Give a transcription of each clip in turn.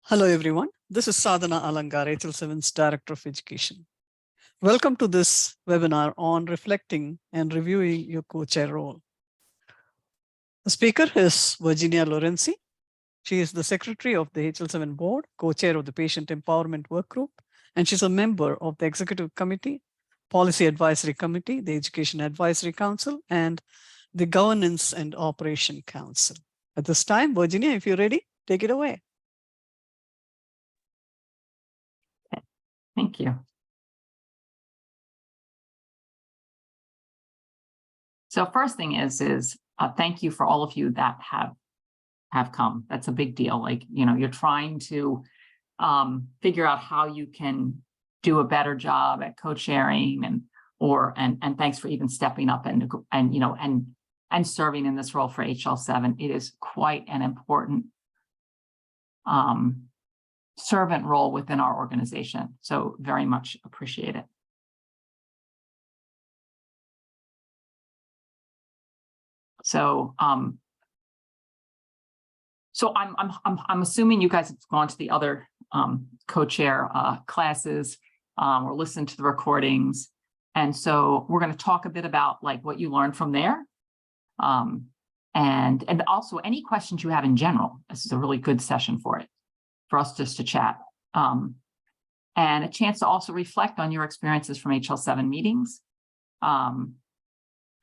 Hello, everyone. This is Sadhana Alangar, HL7's Director of Education. Welcome to this webinar on reflecting and reviewing your co-chair role. The speaker is Virginia Lorenzi. She is the Secretary of the HL7 Board, co-chair of the Patient Empowerment Work Group, and she's a member of the Executive Committee, Policy Advisory Committee, the Education Advisory Council, and the Governance and Operation Council. At this time, Virginia, if you're ready, take it away. Thank you. So first thing is thank you for all of you that have come. That's a big deal. Like, you're trying to figure out how you can do a better job at co-chairing and thanks for even stepping up and serving in this role for HL7. It is quite an important servant role within our organization. So very much appreciate it. So I'm assuming you guys have gone to the other co-chair classes or listened to the recordings. And so we're going to talk a bit about like what you learned from there. And also any questions you have in general. This is a really good session for us just to chat. And a chance to also reflect on your experiences from HL7 meetings. Kind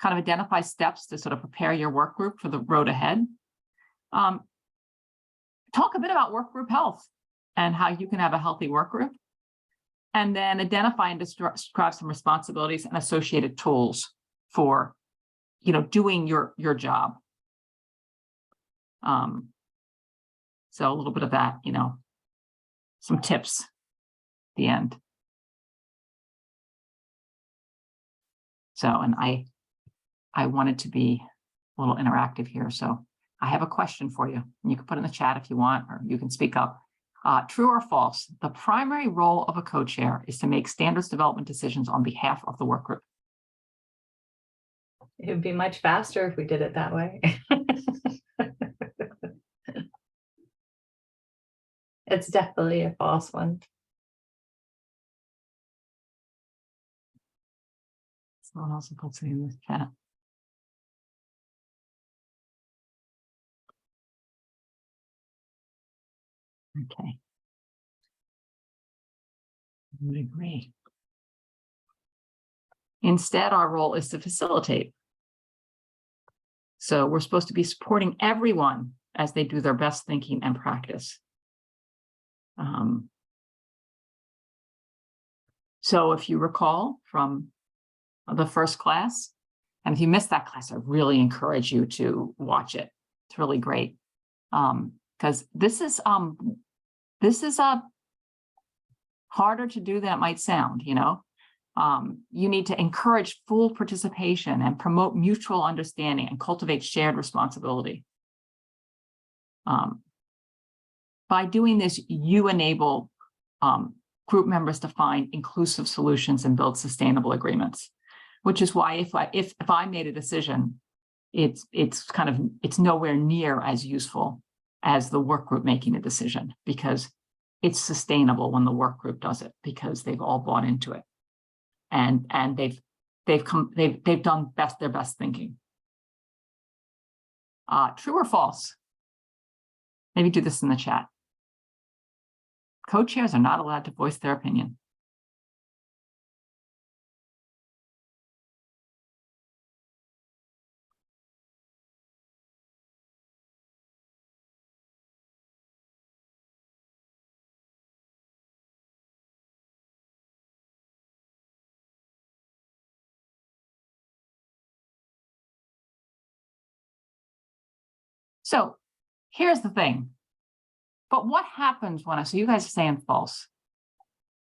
of identify steps to sort of prepare your work group for the road ahead. Talk a bit about work group health and how you can have a healthy work group. And then identify and describe some responsibilities and associated tools for, doing your job. So a little bit of that, some tips at the end. So, and I wanted to be a little interactive here. So I have a question for you. You can put it in the chat if you want, or you can speak up. True or false? The primary role of a co-chair is to make standards development decisions on behalf of the work group. It would be much faster if we did it that way. It's definitely a false one. Someone else will put it in the chat. Okay. I would agree. Instead, our role is to facilitate. So we're supposed to be supporting everyone as they do their best thinking and practice. So if you recall from the first class, and if you missed that class, I really encourage you to watch it. It's really great. Because this is harder to do than it might sound, You need to encourage full participation and promote mutual understanding and cultivate shared responsibility. By doing this, you enable group members to find inclusive solutions and build sustainable agreements, which is why if I made a decision, it's nowhere near as useful as the work group making a decision, because it's sustainable when the work group does it, because they've all bought into it. And they've done their best thinking. True or false? Maybe do this in the chat. Co-chairs are not allowed to voice their opinion. So here's the thing. But what happens so you guys are saying false.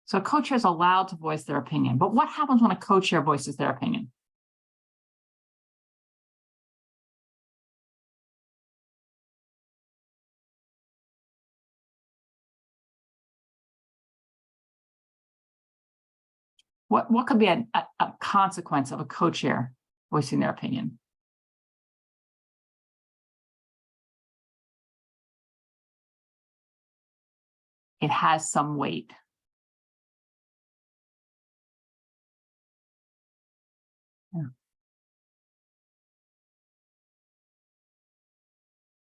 So a co-chair is allowed to voice their opinion. But what happens when a co-chair voices their opinion? What could be a consequence of a co-chair voicing their opinion? it has some weight. Yeah.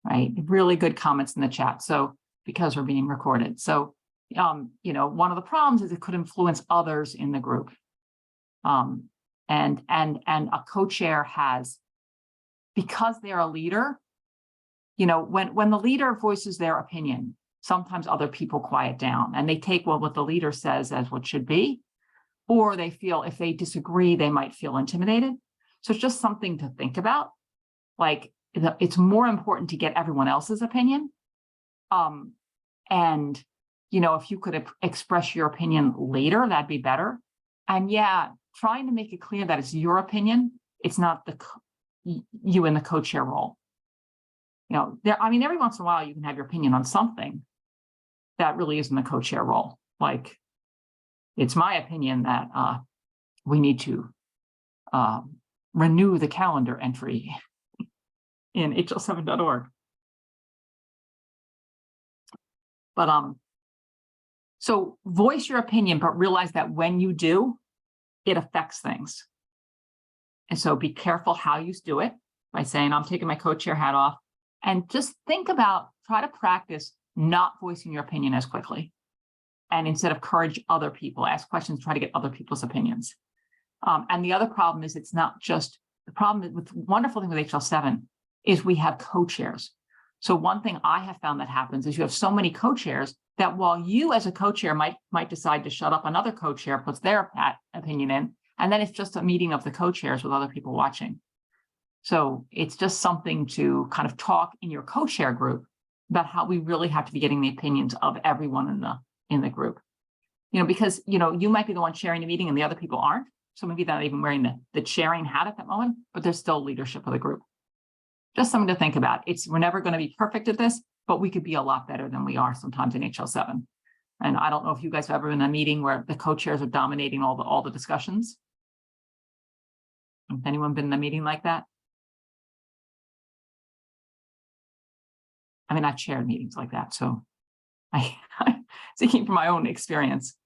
Right, really good comments in the chat. So because we're being recorded. So, you know, one of the problems is it could influence others in the group. And a co-chair has, because they're a leader, you know, when the leader voices their opinion, sometimes other people quiet down and they take what the leader says as what should be, or they feel if they disagree, they might feel intimidated. So it's just something to think about. Like, it's more important to get everyone else's opinion. And, you know, if you could express your opinion later, that'd be better. And yeah, trying to make it clear that it's your opinion, it's not you in the co-chair role. You know, I mean, every once in a while you can have your opinion on something that really isn't the co-chair role. Like, it's my opinion that we need to renew the calendar entry in hl7.org. But so voice your opinion, but realize that when you do, it affects things. And so be careful how you do it by saying, I'm taking my co-chair hat off, and just think about, try to practice not voicing your opinion as quickly. And instead of encourage other people, ask questions, try to get other people's opinions. And the other problem is, it's not just the problem with wonderful thing with HL7 is we have co-chairs. So one thing I have found that happens is you have so many co-chairs that while you as a co-chair might decide to shut up, another co-chair puts their opinion in, and then it's just a meeting of the co-chairs with other people watching. So it's just something to kind of talk in your co-chair group about how we really have to be getting the opinions of everyone in the group. You know, because, you know, you might be the one chairing the meeting and the other people aren't. So maybe they're not even wearing the chairing hat at that moment, but there's still leadership of the group. Just something to think about. We're never going to be perfect at this, but we could be a lot better than we are sometimes in HL7. And I don't know if you guys have ever been in a meeting where the co-chairs are dominating all the discussions. Has anyone been in a meeting like that? I mean, I've chaired meetings like that, so I'm speaking from my own experience.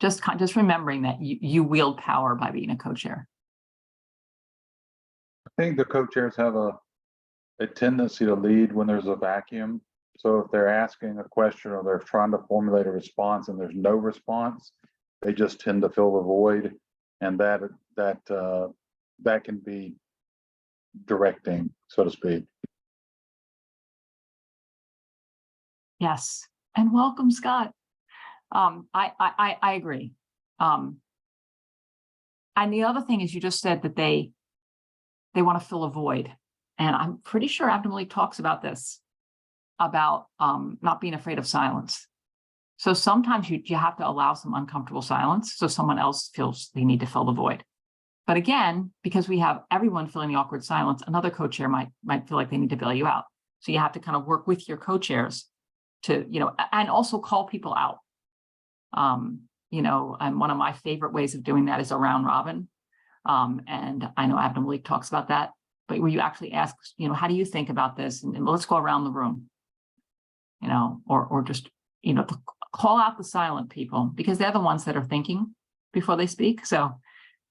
Just remembering that you wield power by being a co-chair. I think the co-chairs have a tendency to lead when there's a vacuum. So if they're asking a question or they're trying to formulate a response and there's no response, they just tend to fill the void, and that can be directing, so to speak. Yes, and welcome, Scott. I agree. And the other thing is, you just said that they want to fill a void, and I'm pretty sure Abdul talks about this, about not being afraid of silence. So sometimes you have to allow some uncomfortable silence so someone else feels they need to fill the void. But again, because we have everyone filling the awkward silence, another co-chair might feel like they need to bail you out. So you have to kind of work with your co-chairs to, you know, and also call people out. You know, and one of my favorite ways of doing that is a round robin. And I know Abdul Malik talks about that, but where you actually ask, you know, how do you think about this? And let's go around the room, you know, or just, you know, to call out the silent people, because they're the ones that are thinking before they speak. So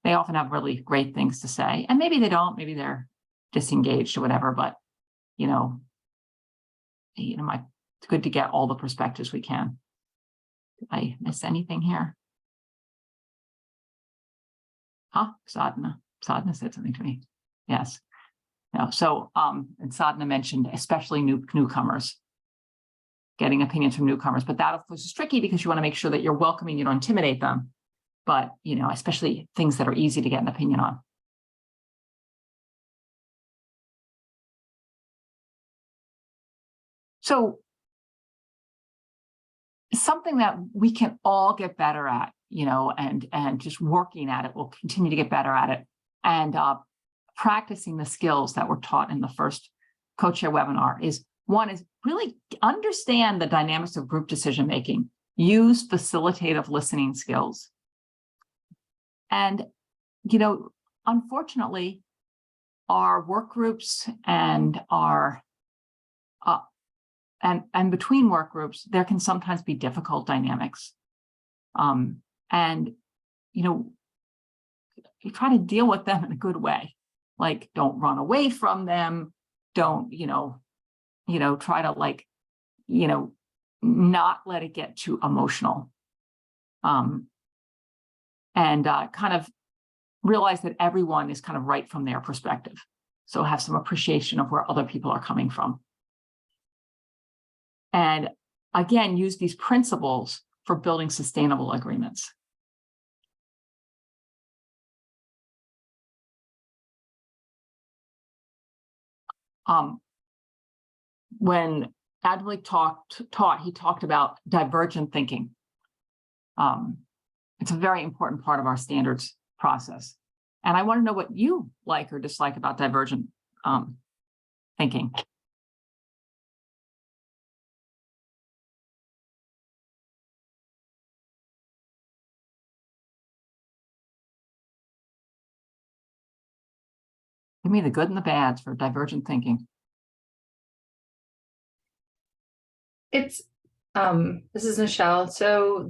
they often have really great things to say, and maybe they don't, maybe they're disengaged or whatever, but, you know, it's good to get all the perspectives we can. Did I miss anything here? Huh? Sadhana said something to me. Yes. No. So, and Sadhana mentioned especially newcomers, getting opinions from newcomers, but that of course is tricky because you want to make sure that you're welcoming, you don't intimidate them, but, you know, especially things that are easy to get an opinion on. So something that we can all get better at, you know, and just working at it, we'll continue to get better at it, and practicing the skills that were taught in the first co-chair webinar is, one is really understand the dynamics of group decision making, use facilitative listening skills. And, you know, unfortunately, our work groups and our and between work groups, there can sometimes be difficult dynamics. And, you try to deal with them in a good way. Like, don't run away from them. Don't, try to not let it get too emotional. And kind of realize that everyone is kind of right from their perspective. So have some appreciation of where other people are coming from. And again, use these principles for building sustainable agreements. When Adweek taught, he talked about divergent thinking. It's a very important part of our standards process. And I want to know what you like or dislike about divergent thinking. Give me the good and the bads for divergent thinking. It's this is Michelle. So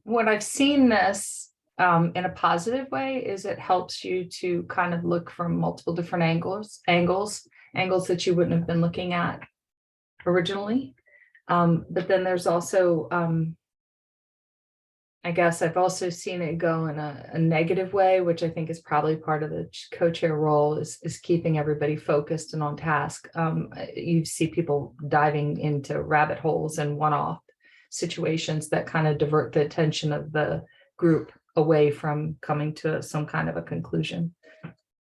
what I've seen this in a positive way is it helps you to kind of look from multiple different angles that you wouldn't have been looking at originally. But then there's also I guess I've also seen it go in a negative way, which I think is probably part of the co-chair role is keeping everybody focused and on task. You see people diving into rabbit holes and one-off situations that kind of divert the attention of the group away from coming to some kind of a conclusion.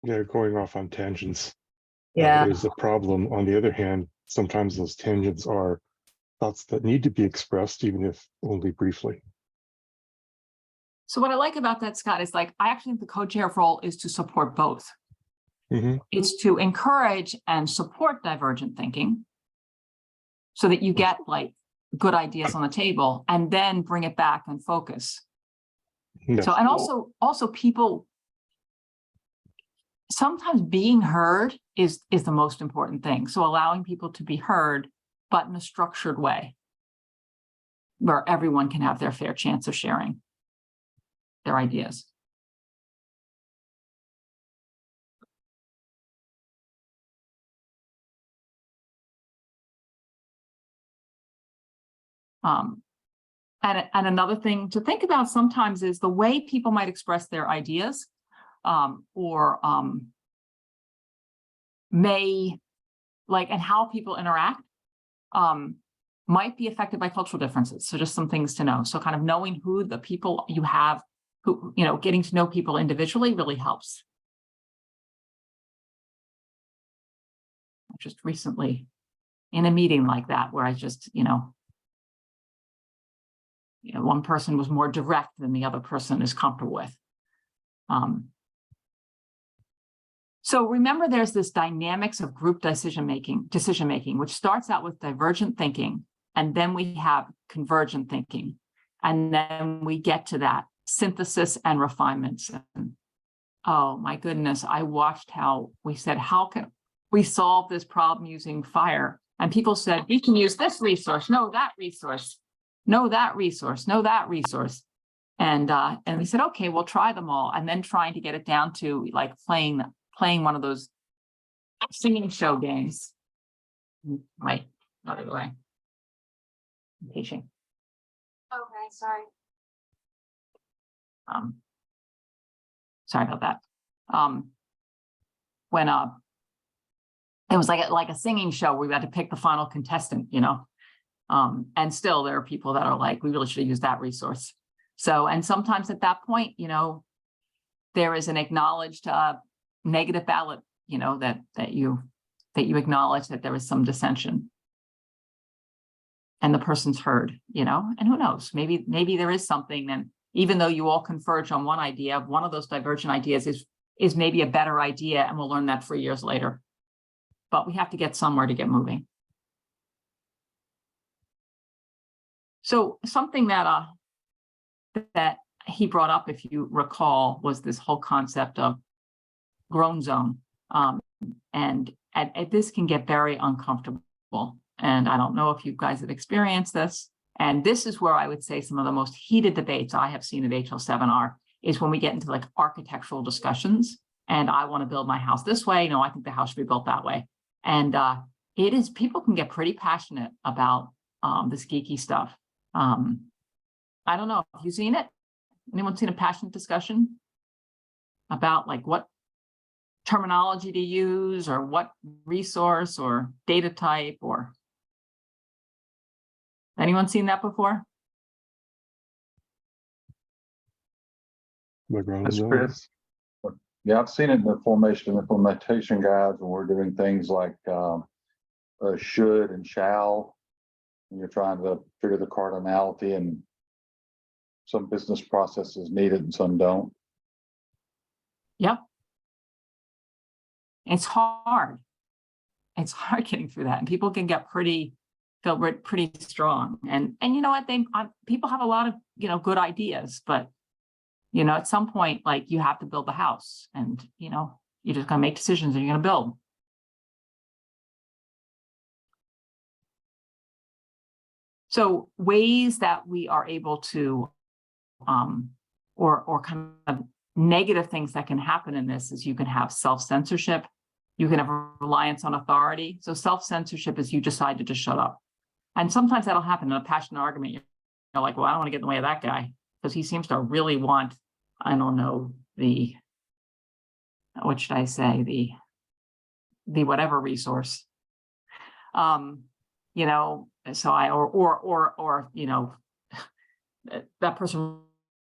Yeah, going off on tangents Yeah. is a problem. On the other hand, sometimes those tangents are thoughts that need to be expressed, even if only briefly. So what I like about that, Scott, is like, I actually think the co-chair role is to support both. Mm-hmm. It's to encourage and support divergent thinking so that you get like good ideas on the table and then bring it back and focus. Yes. So, and also people, sometimes being heard is the most important thing. So allowing people to be heard, but in a structured way where everyone can have their fair chance of sharing their ideas. And another thing to think about sometimes is the way people might express their ideas or may like, and how people interact might be affected by cultural differences. So just some things to know. So kind of knowing who the people you have, who, getting to know people individually really helps. Just recently in a meeting like that, where I just, one person was more direct than the other person is comfortable with. So remember, there's this dynamics of group decision making, which starts out with divergent thinking, and then we have convergent thinking, and then we get to that synthesis and refinements. And, oh my goodness, I watched how we said, how can we solve this problem using fire? And people said, you can use this resource, no, that resource, no, that resource, no, that resource. And we said, okay, we'll try them all. And then trying to get it down to like playing one of those singing show games. Right, by the way. I'm teaching. Okay, sorry. Sorry about that. When it was like a singing show, we had to pick the final contestant, and still there are people that are like, we really should have used that resource. So, and sometimes at that point, there is an acknowledged negative ballot, that you acknowledge that there is some dissension. And the person's heard, and who knows, maybe there is something, and even though you all converge on one idea, one of those divergent ideas is maybe a better idea, and we'll learn that 3 years later. But we have to get somewhere to get moving. So something that he brought up, if you recall, was this whole concept of groan zone. And this can get very uncomfortable. And I don't know if you guys have experienced this. And this is where I would say some of the most heated debates I have seen at HL7 is when we get into like architectural discussions. And I want to build my house this way. No, I think the house should be built that way. And it is, people can get pretty passionate about this geeky stuff. I don't know. Have you seen it? Anyone seen a passionate discussion about like what terminology to use or what resource or data type, or anyone seen that before? My ground That's is Chris. Yeah, I've seen it in the formation and implementation guides when we're doing things like should and shall. When you're trying to figure the cardinality, and some business processes need it and some don't. Yep. It's hard. It's hard getting through that, and people can get pretty strong. And you know what? People have a lot of good ideas, but at some point, like, you have to build the house, and you're just gonna make decisions and you're gonna build. So ways that we are able to, or kind of negative things that can happen in this is you can have self-censorship, you can have reliance on authority. So self-censorship is you decide to just shut up. And sometimes that'll happen in a passionate argument. You're like, well, I don't want to get in the way of that guy because he seems to really want, I don't know, what should I say, the whatever resource. So that person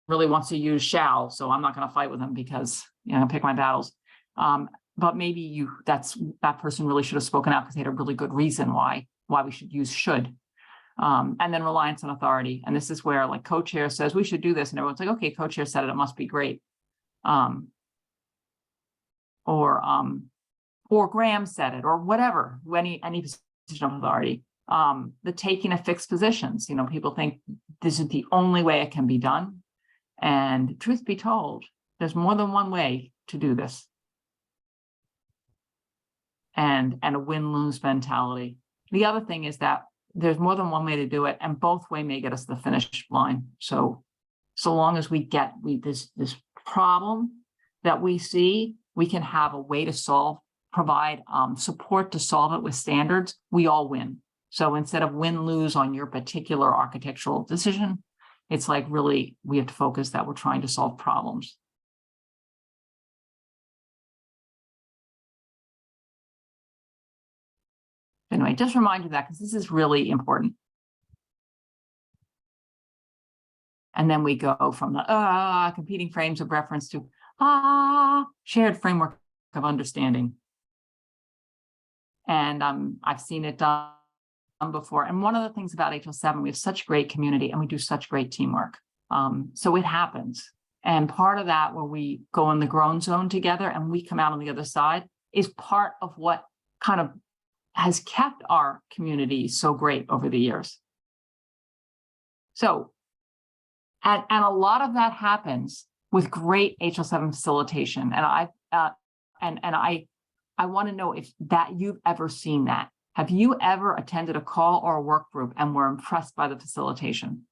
really wants to use shall, so I'm not going to fight with them because I pick my battles. But maybe that person really should have spoken out because they had a really good reason why we should use should. And then reliance on authority. And this is where, like, co-chair says we should do this, and everyone's like, okay, co-chair said it must be great. Or Graham said it, or whatever, any position of authority. The taking of fixed positions. People think this is the only way it can be done. And truth be told, there's more than one way to do this. And a win-lose mentality. The other thing is that there's more than one way to do it, and both way may get us to the finish line. So long as we get this problem that we see, we can have a way to provide support to solve it with standards, we all win. So instead of win-lose on your particular architectural decision, it's like, really, we have to focus that we're trying to solve problems. Anyway, just remind you that, because this is really important. And then we go from the competing frames of reference to shared framework of understanding. And I've seen it done before. And one of the things about HL7, we have such great community and we do such great teamwork. So it happens. And part of that, where we go in the grown zone together and we come out on the other side, is part of what kind of has kept our community so great over the years. So, and a lot of that happens with great HL7 facilitation. And I want to know if you've ever seen that. Have you ever attended a call or a work group and were impressed by the facilitation?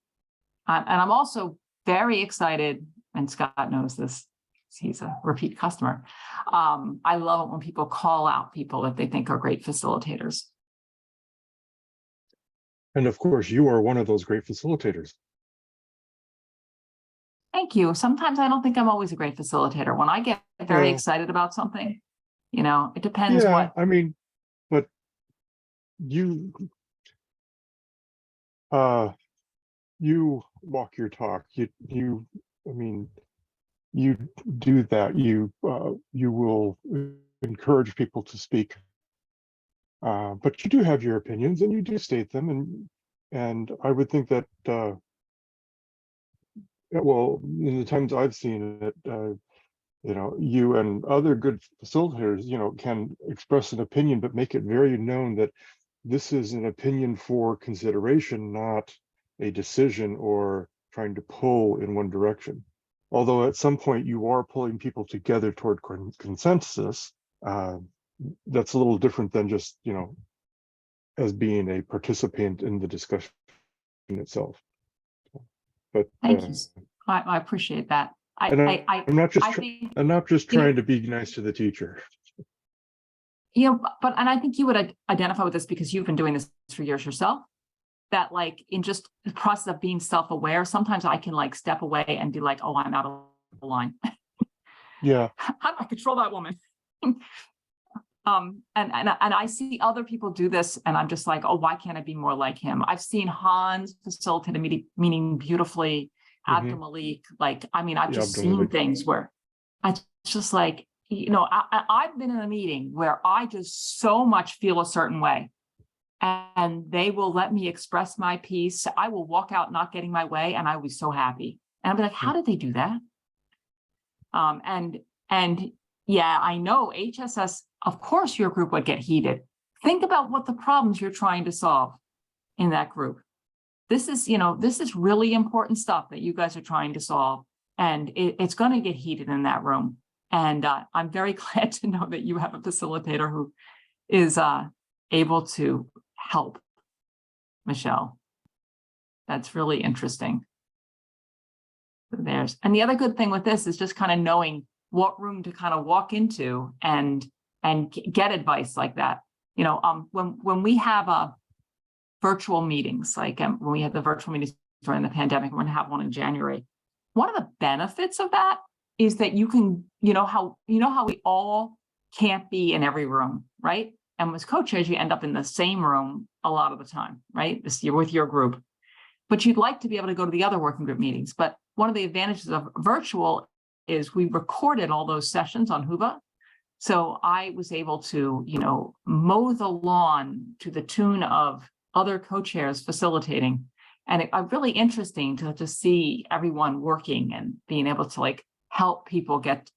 And I'm also very excited, and Scott knows this, he's a repeat customer. I love it when people call out people that they think are great facilitators. And of course, you are one of those great facilitators. Thank Thank you. Sometimes I don't think I'm always a great facilitator. When I get very excited about something, it depends what. I mean, but you walk your talk. You do that. You will encourage people to speak. But you do have your opinions and you do state them, and I would think that well, in the times I've seen it, you and other good facilitators, can express an opinion, but make it very known that this is an opinion for consideration, not a decision or trying to pull in one direction. Although at some point you are pulling people together toward consensus, that's a little different than just, as being a participant in the discussion itself. But Thank you. I appreciate that. I'm not just I think, I'm not just you know, trying to be nice to the teacher. but I think you would identify with this because you've been doing this for years yourself, that like in just the process of being self-aware, sometimes I can like step away and be like, oh, I'm out of line. Yeah. How do I control that woman? And I see other people do this, and I'm just like, oh, why can't I be more like him? I've seen Hans facilitate a meeting beautifully. Abdul Malik, like, I mean, I've just seen things where I just like, you know, I've been in a meeting where I just so much feel a certain way, and they will let me express my piece. I will walk out not getting my way, and I will be so happy. And I'll be like, how did they do that? And yeah, I know HSS, of course, your group would get heated. Think about what the problems you're trying to solve in that group. This is, you know, this is really important stuff that you guys are trying to solve, and it's going to get heated in that room. And I'm very glad to know that you have a facilitator who is able to help Michelle. That's really interesting. And the other good thing with this is just kind of knowing what room to kind of walk into and get advice like that. You know, when we have virtual meetings, like when we had the virtual meetings during the pandemic, we're going to have one in January. One of the benefits of that is that you can, you know how we all can't be in every room, right? And as co-chairs, you end up in the same room a lot of the time, right? This year with your group, but you'd like to be able to go to the other working group meetings. But one of the advantages of virtual is we recorded all those sessions on Huba. So I was able to, you know, mow the lawn to the tune of other co-chairs facilitating. And it really interesting to see everyone working and being able to like help people get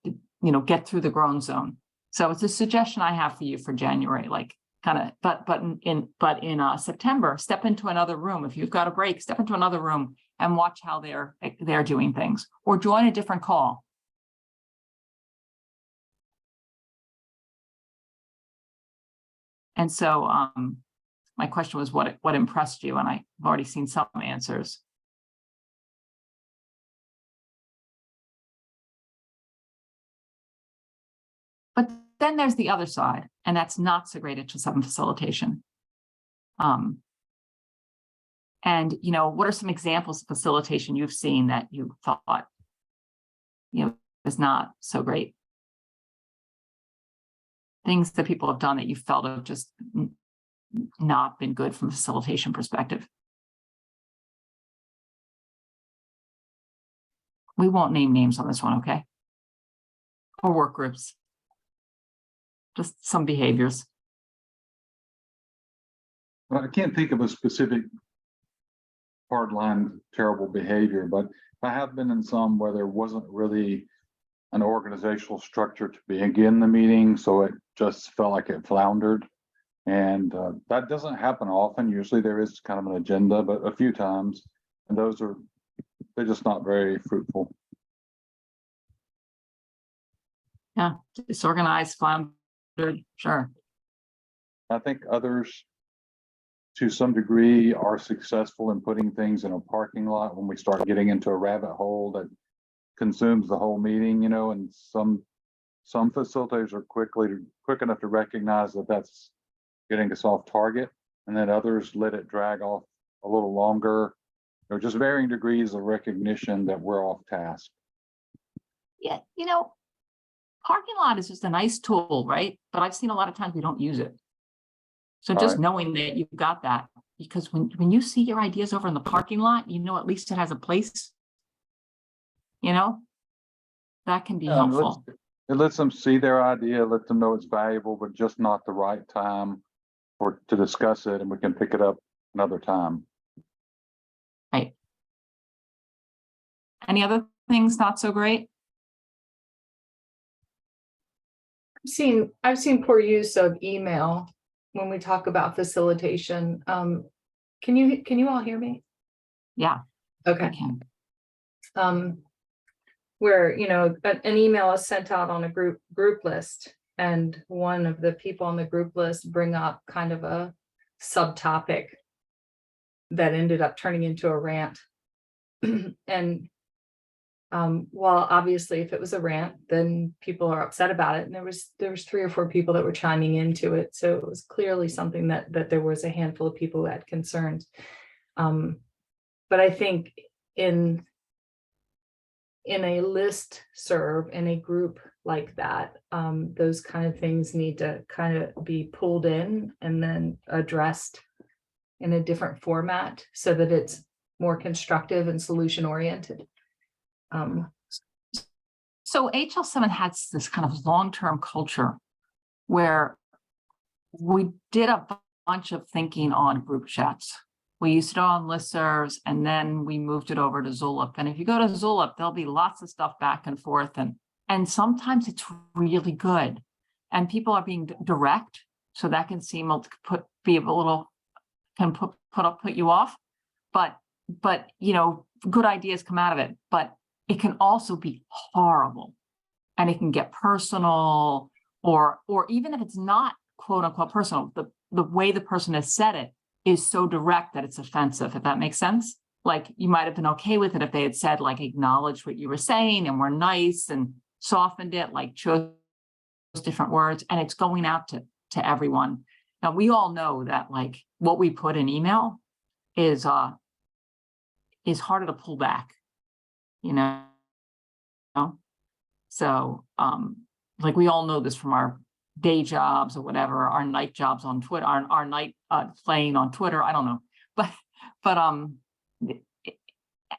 through the groan zone. So it's a suggestion I have for you for January, like kind of, but in September, step into another room. If you've got a break, step into another room and watch how they're doing things, or join a different call. And so my question was what impressed you, and I've already seen some answers. But then there's the other side, and that's not so great at HL7 facilitation. And, you know, what are some examples of facilitation you've seen that you thought, you know, is not so great? Things that people have done that you felt have just not been good from a facilitation perspective. We won't name names on this one, okay? Or work groups. Just some behaviors. Well, I can't think of a specific hardline terrible behavior, but I have been in some where there wasn't really an organizational structure to begin the meeting, so it just felt like it floundered. And that doesn't happen often. Usually there is kind of an agenda, but a few times, and they're just not very fruitful. Yeah, disorganized, floundered, sure. I think others, to some degree, are successful in putting things in a parking lot when we start getting into a rabbit hole that consumes the whole meeting, you know, and some facilitators are quick enough to recognize that that's getting us off target, and then others let it drag off a little longer. There are just varying degrees of recognition that we're off task. Yeah, you know, parking lot is just a nice tool, right? But I've seen a lot of times we don't use it. So just knowing that you've got that, because when you see your ideas over in the parking lot, you know, at least it has a place, you know, that can be helpful. It lets them see their idea, let them know it's valuable, but just not the right time to discuss it, and we can pick it up another time. Right. Any other things not so great? I've seen poor use of email when we talk about facilitation. Can you all hear me? Yeah. Okay. I can. Where, you know, an email is sent out on a group list, and one of the people on the group list bring up kind of a subtopic that ended up turning into a rant. And while obviously if it was a rant, then people are upset about it. And there was 3 or 4 people that were chiming into it. So it was clearly something that there was a handful of people who had concerns. But I think in a listserv, in a group like that, those kind of things need to kind of be pulled in and then addressed in a different format so that it's more constructive and solution oriented. So HL7 has this kind of long-term culture where we did a bunch of thinking on group chats. We used it on listservs, and then we moved it over to Zulip. And if you go to Zulip, there'll be lots of stuff back and forth, and sometimes it's really good. And people are being direct, so that can seem put you off. But you know, good ideas come out of it. But it can also be horrible, and it can get personal, or even if it's not quote unquote personal, the way the person has said it is so direct that it's offensive, if that makes sense. Like, you might have been okay with it if they had said, like, acknowledge what you were saying and were nice and softened it, like chose different words, and it's going out to everyone. Now, we all know that, like, what we put in email is harder to pull back, you know? So, like, we all know this from our day jobs or whatever, our night jobs on Twitter, our night playing on Twitter. I don't know, but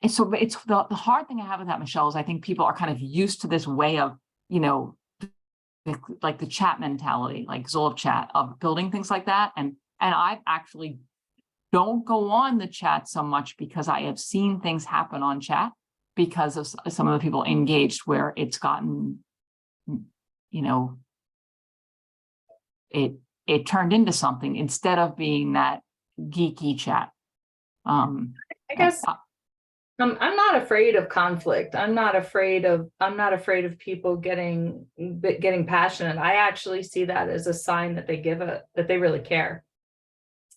so it's the hard thing I have with that, Michelle, is I think people are kind of used to this way of, you know, like the chat mentality, like Zulip chat, of building things like that. And I actually don't go on the chat so much because I have seen things happen on chat because of some of the people engaged where it's gotten, you know, it turned into something instead of being that geeky chat. I guess I'm not afraid of conflict. I'm not afraid of people getting passionate. I actually see that as a sign that that they really care.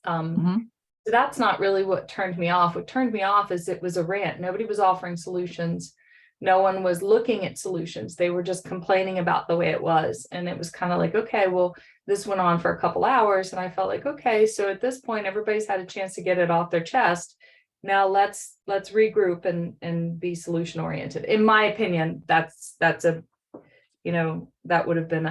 So that's not really what turned me off. What turned me off is it was a rant. Nobody was offering solutions. No one was looking at solutions. They were just complaining about the way it was. And it was kind of like, okay, well, this went on for a couple hours. And I felt like, okay, so at this point, everybody's had a chance to get it off their chest. Now let's regroup and be solution oriented. In my opinion, that's a, you know, that would have been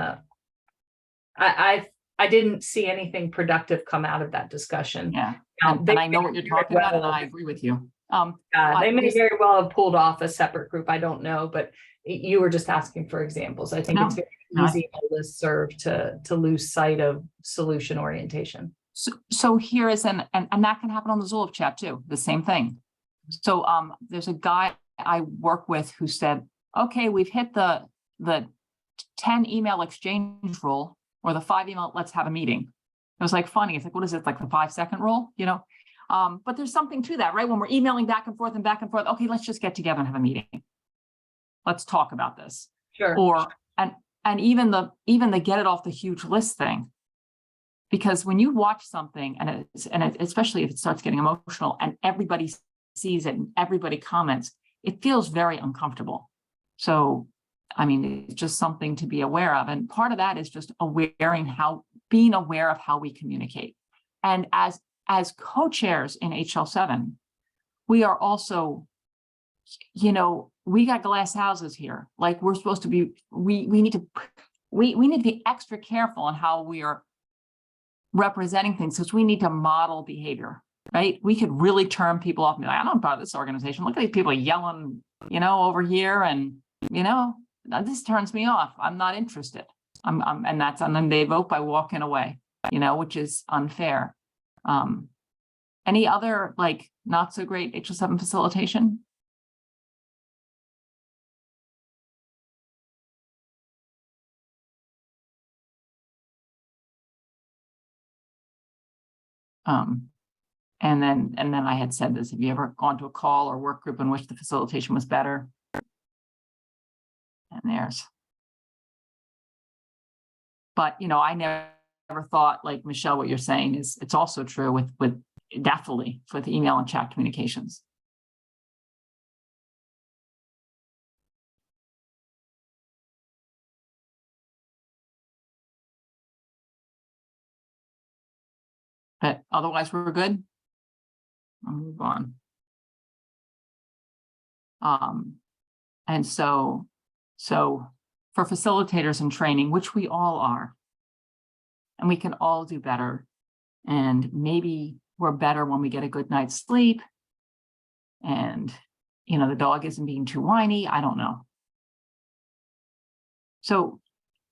I didn't see anything productive come out of that discussion. Yeah. And I know what you're talking about, and I agree with you. They may very well have pulled off a separate group. I don't know, but you were just asking for examples. I think it's very easy on a listserv to lose sight of solution orientation. So here is and that can happen on the Zulip chat too, the same thing. So there's a guy I work with who said, okay, we've hit the 10 email exchange rule, or the 5 email, let's have a meeting. It was like funny. It's like, what is it, like the 5-second rule, you know? But there's something to that, right? When we're emailing back and forth, okay, let's just get together and have a meeting. Let's talk about this. Sure. Or and even the get it off the huge list thing. Because when you watch something and especially if it starts getting emotional and everybody sees it and everybody comments, it feels very uncomfortable. So, I mean, it's just something to be aware of. And part of that is just being aware of how we communicate. And as co-chairs in HL7, we are also, you know, we got glass houses here. Like, we're supposed to be, we need to be extra careful on how we are representing things, because we need to model behavior, right? We could really turn people off and be like, I don't buy this organization. Look at these people yelling, you know, over here, and, you know, this turns me off. I'm not interested. And then they vote by walking away, you know, which is unfair. Any other, like, not so great HL7 facilitation? And then I had said this: have you ever gone to a call or work group in which the facilitation was better? And but, you know, I never thought, like Michelle, what you're saying is it's also true with definitely with email and chat communications. But otherwise, we're good. I'll move on. And so for facilitators in training, which we all are, and we can all do better. And maybe we're better when we get a good night's sleep. And, you know, the dog isn't being too whiny. I don't know. So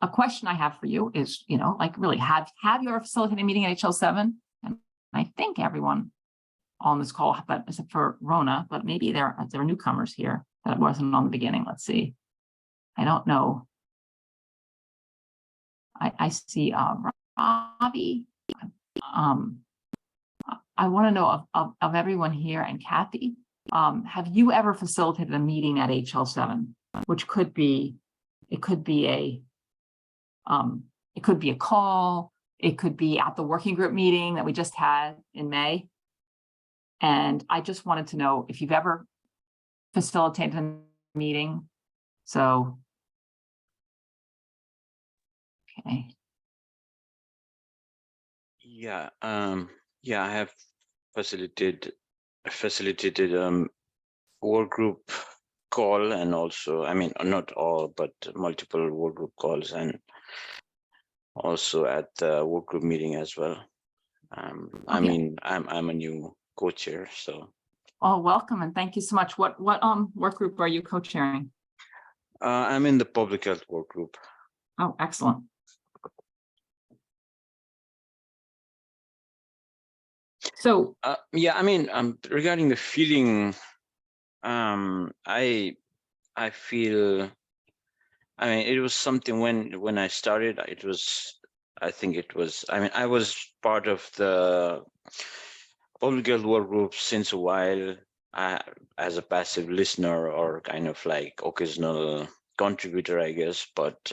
a question I have for you is, you know, like really have you ever facilitated a meeting at HL7? And I think everyone on this call, but except for Rona, but maybe there are newcomers here that wasn't on the beginning. Let's see. I don't know. I see Robbie. I want to know of everyone here, and Kathy, have you ever facilitated a meeting at HL7, which could be, it could be a call, it could be at the working group meeting that we just had in May. And I just wanted to know if you've ever facilitated a meeting. So, okay. Yeah, yeah, I have facilitated work group call, and also, I mean, not all, but multiple work group calls, and also at the work group meeting as well. I mean, I'm a new co-chair, so. Oh, welcome and thank you so much. What work group are you co-chairing? I'm in the public health work group. Oh, excellent. So yeah, I mean, regarding the feeling, I feel, I mean, it was something when I started, it was, I think it was, I mean, I was part of the public health work group since a while, as a passive listener or kind of like occasional contributor, I guess. But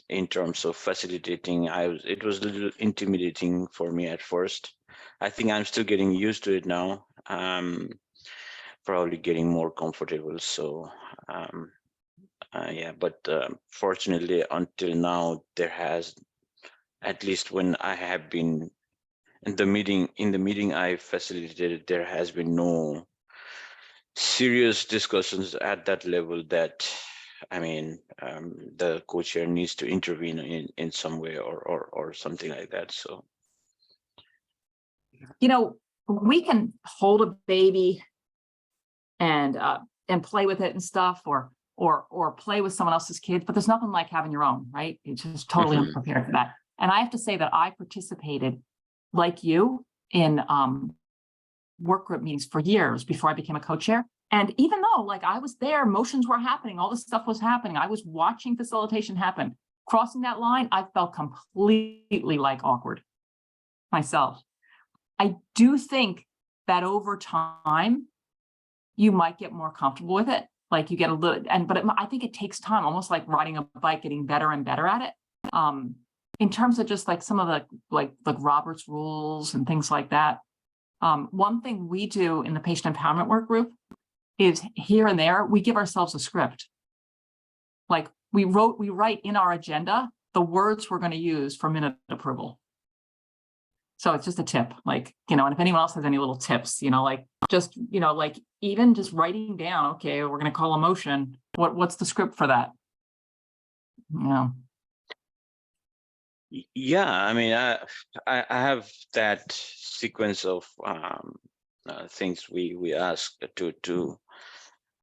in terms of facilitating, it was a little intimidating for me at first. I think I'm still getting used to it now. Probably getting more comfortable. So yeah, but fortunately, until now, there has, at least when I have been in the meeting I facilitated, there has been no serious discussions at that level that, I mean, the co-chair needs to intervene in some way or something like that. So, you know, we can hold a baby and play with it and stuff, or play with someone else's kids, but there's nothing like having your own, right? It's just totally unprepared for that. And I have to say that I participated, like you, in work group meetings for years before I became a co-chair. And even though, like, I was there, motions were happening, all this stuff was happening, I was watching facilitation happen. Crossing that line, I felt completely like awkward myself. I do think that over time, you might get more comfortable with it. Like you get a little, I think it takes time, almost like riding a bike, getting better and better at it. In terms of just like some of the like Robert's rules and things like that. One thing we do in the patient empowerment work group is here and there, we give ourselves a script. Like we write in our agenda the words we're going to use for minute approval. So it's just a tip, like, you know, and if anyone else has any little tips, you know, like just, you know, like even just writing down, okay, we're going to call a motion. What's the script for that? You know. yeah, I mean, I have that sequence of things we ask to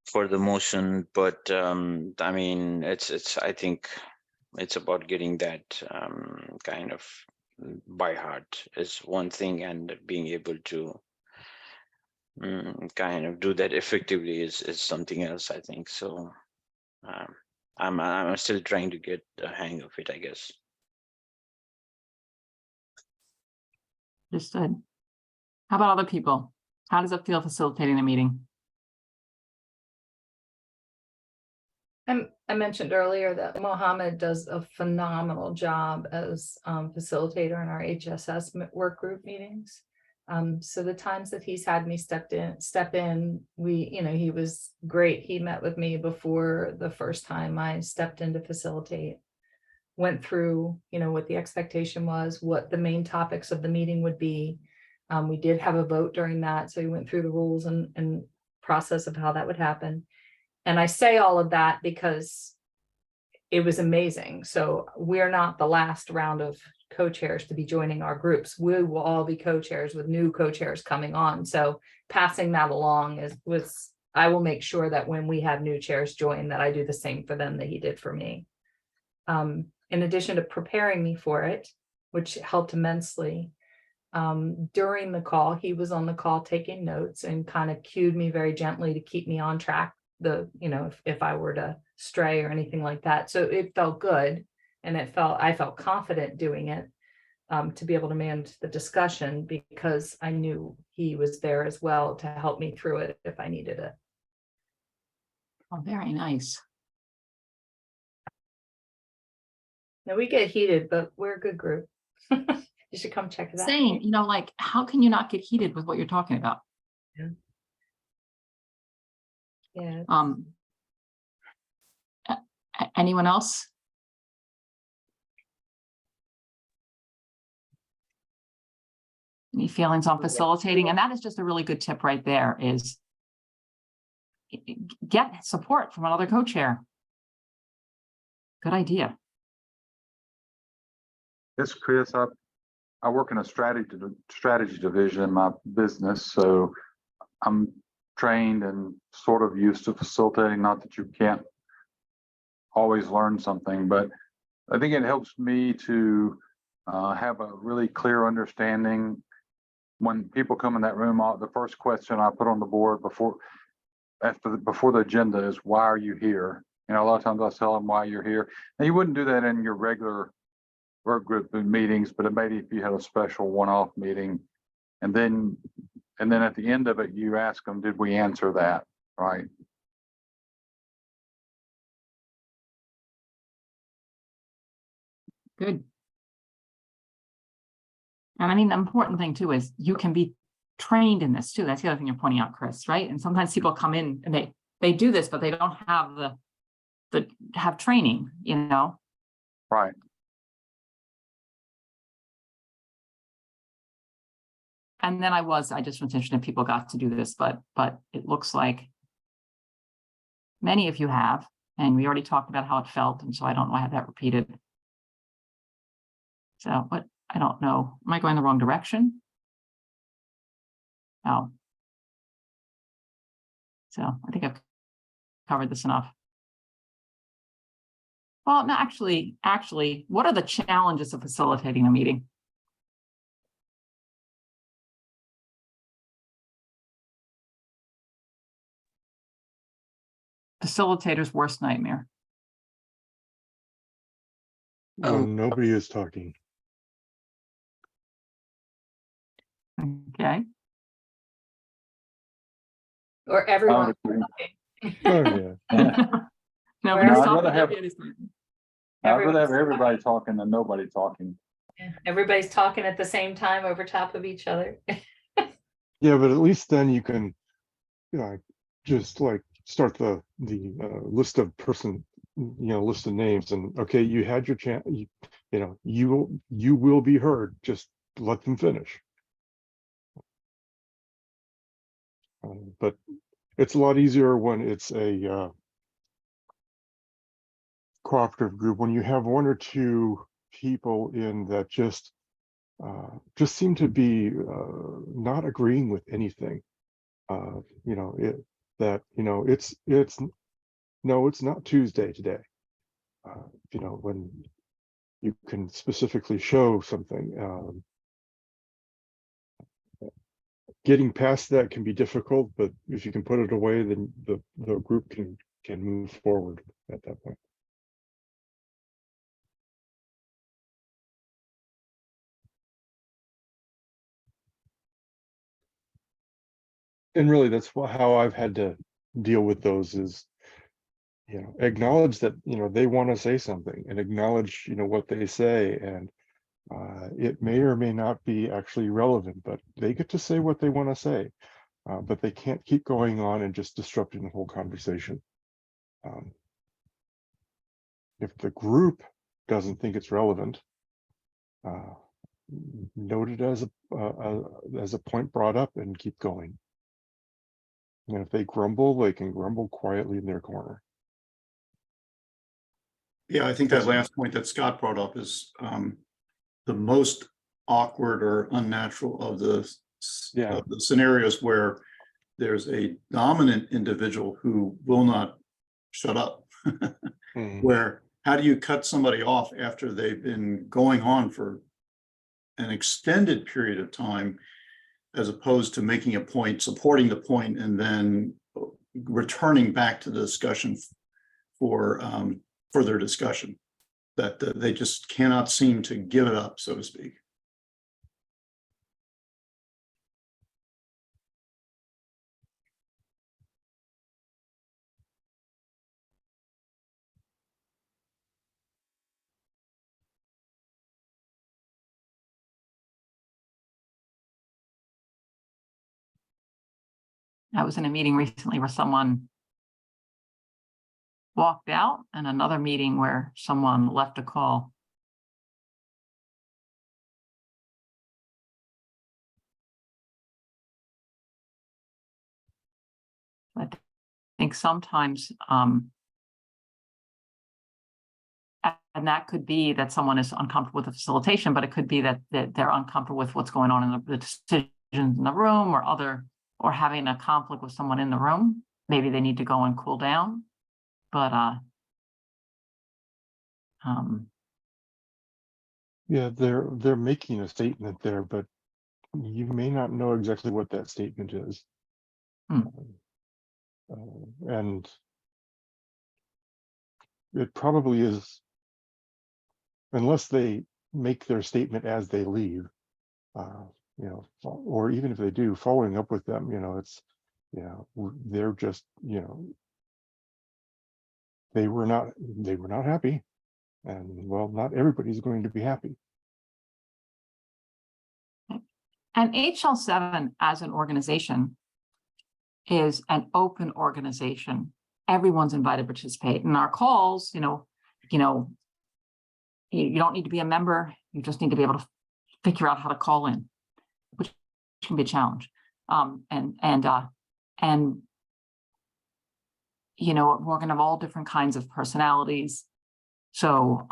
for the motion, but I mean, I think it's about getting that kind of by heart is one thing, and being able to kind of do that effectively is something else, I think. So I'm still trying to get the hang of it, I guess. Understood. How about other people? How does it feel facilitating a meeting? I mentioned earlier that Mohammed does a phenomenal job as facilitator in our HSS work group meetings. So the times that he's had me step in, he was great. He met with me before the first time I stepped in to facilitate, went through, what the expectation was, what the main topics of the meeting would be. We did have a vote during that. So he went through the rules and process of how that would happen. And I say all of that because it was amazing. So we're not the last round of co-chairs to be joining our groups. We will all be co-chairs with new co-chairs coming on. So passing that along I will make sure that when we have new chairs join, that I do the same for them that he did for me. In addition to preparing me for it, which helped immensely, during the call, he was on the call taking notes and kind of cued me very gently to keep me on track. If I were to stray or anything like that. So it felt good, and I felt confident doing it, to be able to manage the discussion, because I knew he was there as well to help me through it if I needed it. Oh, very nice. Now we get heated, but we're a good group. You should come check it out. Same, like, how can you not get heated with what you're talking about? Yeah. Anyone else? Any feelings on facilitating? And that is just a really good tip right there, is get support from another co-chair. Good idea. Yes, Chris, I work in a strategy division in my business, so I'm trained and sort of used to facilitating. Not that you can't always learn something, but I think it helps me to have a really clear understanding. When people come in that room, the first question I put on the board before the agenda is, why are you here? A lot of times I tell them why you're here. Now, you wouldn't do that in your regular work group meetings, but maybe if you had a special one-off meeting, and then at the end of it, you ask them, did we answer that right? Good. And I mean, the important thing too is you can be trained in this too. That's the other thing you're pointing out, Chris, right? And sometimes people come in and they do this, but they don't have have training, Right. And then I just was interested if people got to do this, but it looks like many of you have, and we already talked about how it felt, and so I don't know, I have that repeated. So, but I don't know, am I going the wrong direction? No. So I think I've covered this enough. Well, no, actually, what are the challenges of facilitating a meeting? Facilitator's worst nightmare. When nobody is talking. Okay. Or everyone. Oh, yeah. Nobody's I'd talking. rather have- nobody's talking. I'd rather have everybody talking than nobody talking. Everybody's talking at the same time over top of each other. Yeah, but at least then you can, just like start the list of list of names, and okay, you had your chance. You will be heard. Just let them finish. But it's a lot easier when it's a cooperative group. When you have one or two people in that just seem to be not agreeing with anything. It's not Tuesday today. When you can specifically show something. Getting past that can be difficult, but if you can put it away, then the group can move forward at that point. And really, that's how I've had to deal with those, is acknowledge that, they want to say something, and acknowledge, what they say. And it may or may not be actually relevant, but they get to say what they want to say. But they can't keep going on and just disrupting the whole conversation. If the group doesn't think it's relevant, note it as a point brought up and keep going. And if they grumble, they can grumble quietly in their corner. Yeah, I think that last point that Scott brought up is the most awkward or unnatural of the scenarios where there's a dominant individual who will not shut up. Where, how do you cut somebody off after they've been going on for an extended period of time, as opposed to making a point, supporting the point, and then returning back to the discussion for further discussion, that they just cannot seem to give it up, so to speak. I was in a meeting recently where someone walked out, and another meeting where someone left a call. I think sometimes, and that could be that someone is uncomfortable with the facilitation, but it could be that they're uncomfortable with what's going on in the decisions in the room, or having a conflict with someone in the room. Maybe they need to go and cool down. But yeah, they're making a statement there, but you may not know exactly what that statement is. And it probably is, unless they make their statement as they leave, or even if they do, following up with them, it's, they're just, they were not happy, and well, not everybody's going to be happy. And HL7 as an organization is an open organization. Everyone's invited to participate in our calls. You don't need to be a member. You just need to be able to figure out how to call in, which can be a challenge. We're going to have all different kinds of personalities. So,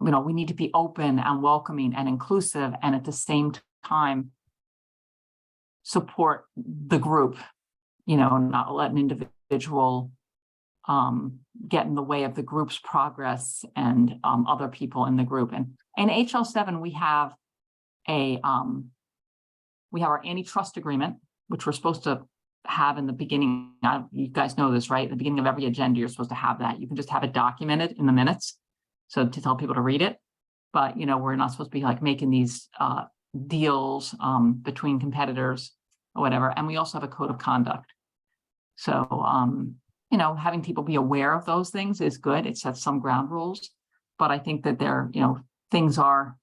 we need to be open and welcoming and inclusive, and at the same time, support the group, not let an individual get in the way of the group's progress and other people in the group. And in HL7, we have our antitrust agreement, which we're supposed to have in the beginning. You guys know this, right? At the beginning of every agenda, you're supposed to have that. You can just have it documented in the minutes, so to tell people to read it. But we're not supposed to be like making these deals between competitors or whatever. And we also have a code of conduct. So having people be aware of those things is good. It sets some ground rules, but I think that things are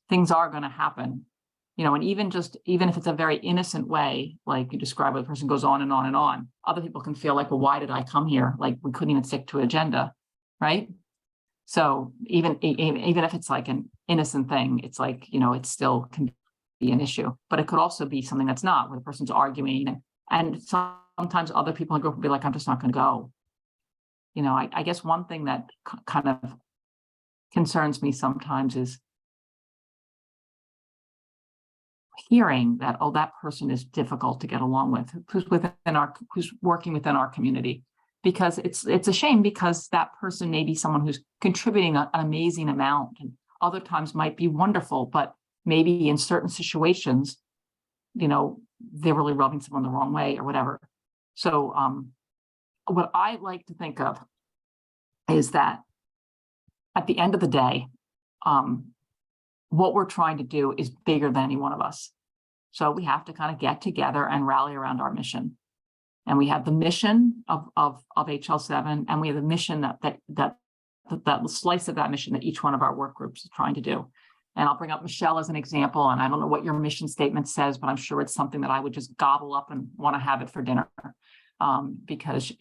going to happen. And even if it's a very innocent way, like you describe, where the person goes on and on and on, other people can feel like, well, why did I come here? Like, we couldn't even stick to an agenda, right? So even if it's like an innocent thing, it's like, it still can be an issue, but it could also be something that's not, where the person's arguing, and sometimes other people in the group will be like, I'm just not going to go. I guess one thing that kind of concerns me sometimes is hearing that, oh, that person is difficult to get along with, who's working within our community, because it's a shame, because that person may be someone who's contributing an amazing amount, and other times might be wonderful, but maybe in certain situations, they're really rubbing someone the wrong way or whatever. So what I like to think of is that at the end of the day, what we're trying to do is bigger than any one of us. So we have to kind of get together and rally around our mission. And we have the mission of HL7, and we have the mission that slice of that mission that each one of our work groups is trying to do. And I'll bring up Michelle as an example. And I don't know what your mission statement says, but I'm sure it's something that I would just gobble up and want to have it for dinner, because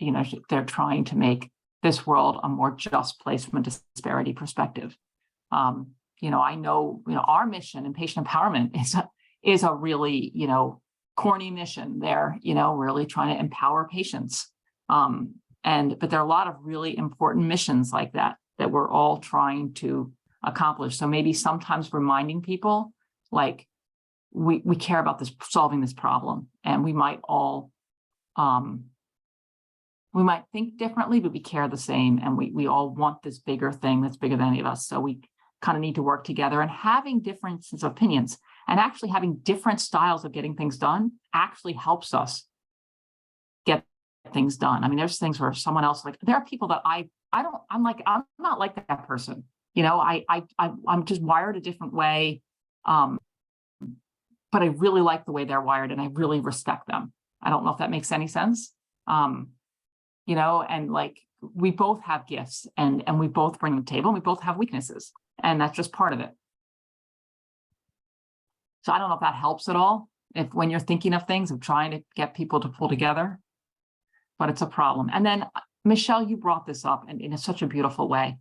they're trying to make this world a more just place from a disparity perspective. I know our mission in patient empowerment is a really corny mission. They're really trying to empower patients. But there are a lot of really important missions like that we're all trying to accomplish. So maybe sometimes reminding people, like, we care about solving this problem, and we might all we might think differently, but we care the same, and we all want this bigger thing that's bigger than any of us. So we kind of need to work together, and having differences of opinions and actually having different styles of getting things done actually helps us get things done. I mean, there's things where someone else, like, there are people that I'm not like that person. I'm just wired a different way. But I really like the way they're wired, and I really respect them. I don't know if that makes any sense. And like, we both have gifts, and we both bring to the table, and we both have weaknesses, and that's just part of it. So I don't know if that helps at all, if when you're thinking of things, of trying to get people to pull together, but it's a problem. And then Michelle, you brought this up in such a beautiful way.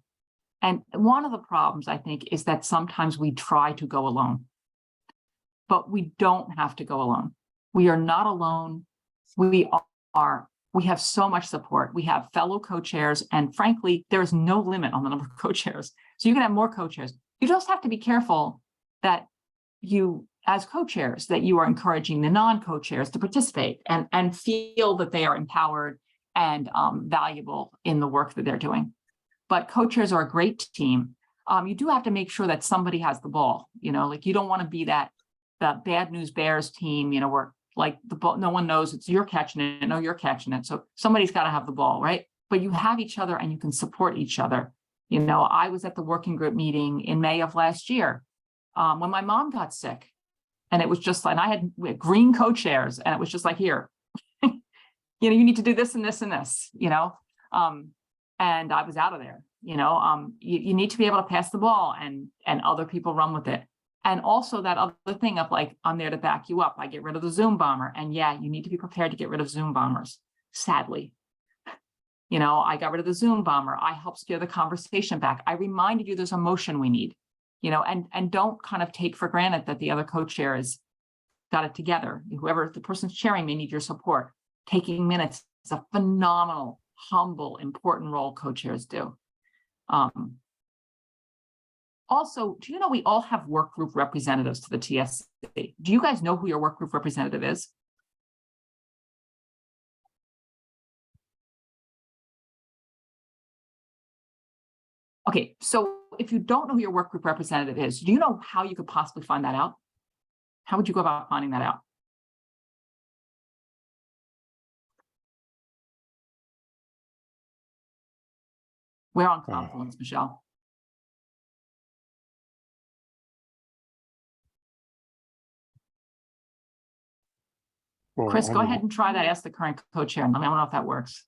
And one of the problems, I think, is that sometimes we try to go alone, but we don't have to go alone. We are not alone. We have so much support. We have fellow co-chairs, and frankly, there is no limit on the number of co-chairs. So you can have more co-chairs. You just have to be careful that you, as co-chairs, that you are encouraging the non-co-chairs to participate and feel that they are empowered and valuable in the work that they're doing. But co-chairs are a great team. You do have to make sure that somebody has the ball. Like, you don't want to be that bad news bears team, where like the ball, no one knows it's you're catching it. No, you're catching it. So somebody's got to have the ball, right? But you have each other, and you can support each other. I was at the working group meeting in May of last year when my mom got sick, and it was just like, and we had green co-chairs, and it was just like, here, you need to do this and this and this, and I was out of there. You need to be able to pass the ball, and other people run with it. And also that other thing of, like, I'm there to back you up. I get rid of the Zoom bomber. And yeah, you need to be prepared to get rid of Zoom bombers. Sadly, I got rid of the Zoom bomber. I helped steer the conversation back. I reminded you there's a motion we need, and don't kind of take for granted that the other co-chair has got it together. Whoever the person's chairing may need your support. Taking minutes is a phenomenal, humble, important role co-chairs do. Also, do you know we all have work group representatives to the TSC? Do you guys know who your work group representative is? Okay, so if you don't know who your work group representative is, do you know how you could possibly find that out? How would you go about finding that out? We're on Confluence, Michelle. Well, Chris, go ahead and try that. Ask the current co-chair. I don't know if that works.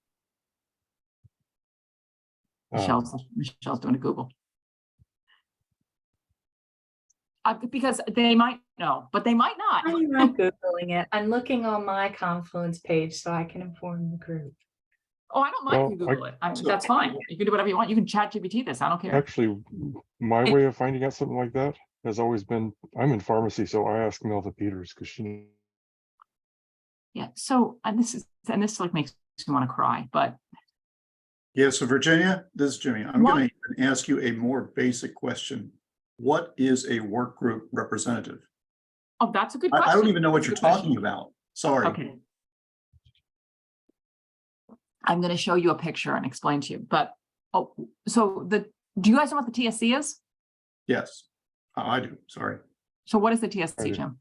Michelle's doing a Google. Because they might know, but they might not. I'm not Googling it. I'm looking on my Confluence page so I can inform the group. Oh, I don't mind if you Google it. That's fine. You can do whatever you want. You can chat GPT this. I don't care. Actually, my way of finding out something like that has always been, I'm in pharmacy, so I ask Melva Peters, because she. Yeah. So, and this like makes me want to cry, but. Yeah. So Virginia, this is Jimmy. I'm going to ask you a more basic question. What is a work group representative? Oh, that's a good question. I don't even know what you're talking about. Sorry. Okay. I'm going to show you a picture and explain to you. But so do you guys know what the TSC is? Yes, I do. Sorry. So what is the TSC, Jim?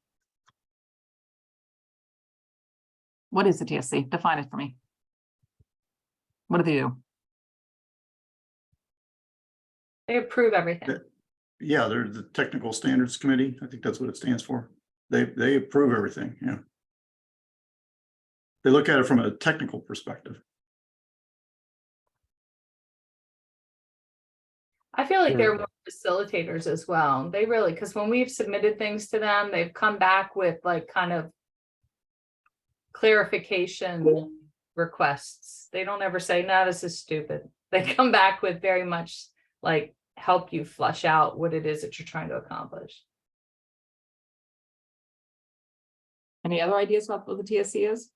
What is the TSC? Define it for me. What do they do? They approve everything. Yeah, they're the Technical Standards Committee. I think that's what it stands for. They approve everything. Yeah. they look at it from a technical perspective. I feel like they're Sure. more facilitators as well. They really, because when we've submitted things to them, they've come back with like kind of clarification requests. They don't ever say, no, this is stupid. They come back with very much like help you flush out what it is that you're trying to accomplish. Any other ideas about what the TSC is?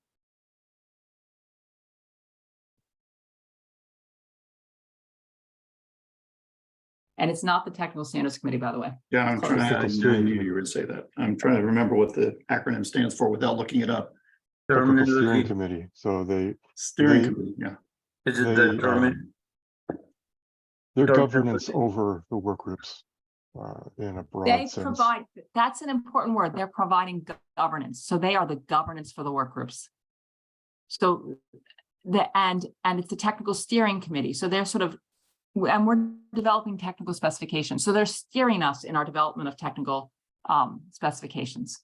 And it's not the Technical Standards Committee, by the way. Yeah, I'm trying to, Technical I steering knew committee. you would say that. I'm trying to remember what the acronym stands for without looking it up. Technical steering committee. So Steering They- committee, yeah. Is it they, the term? their Don't governance have to- over the work groups in a broad They sense. provide, that's an important word. They're providing governance. So they are the governance for the work groups. So and it's the Technical Steering Committee. So they're sort of, and we're developing technical specifications. So they're steering us in our development of technical specifications.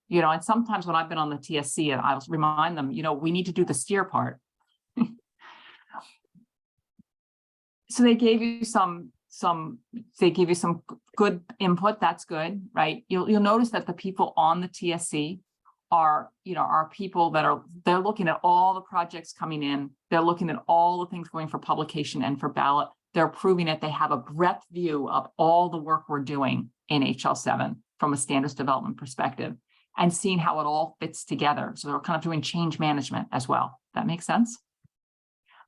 You know, and sometimes when I've been on the TSC, and I'll remind them, you know, we need to do the steer part. So they gave you some good input. That's good, right? You'll notice that the people on the TSC are people that they're looking at all the projects coming in. They're looking at all the things going for publication and for ballot. They're proving it. They have a breadth view of all the work we're doing in HL7 from a standards development perspective and seeing how it all fits together. So they're kind of doing change management as well. That makes sense.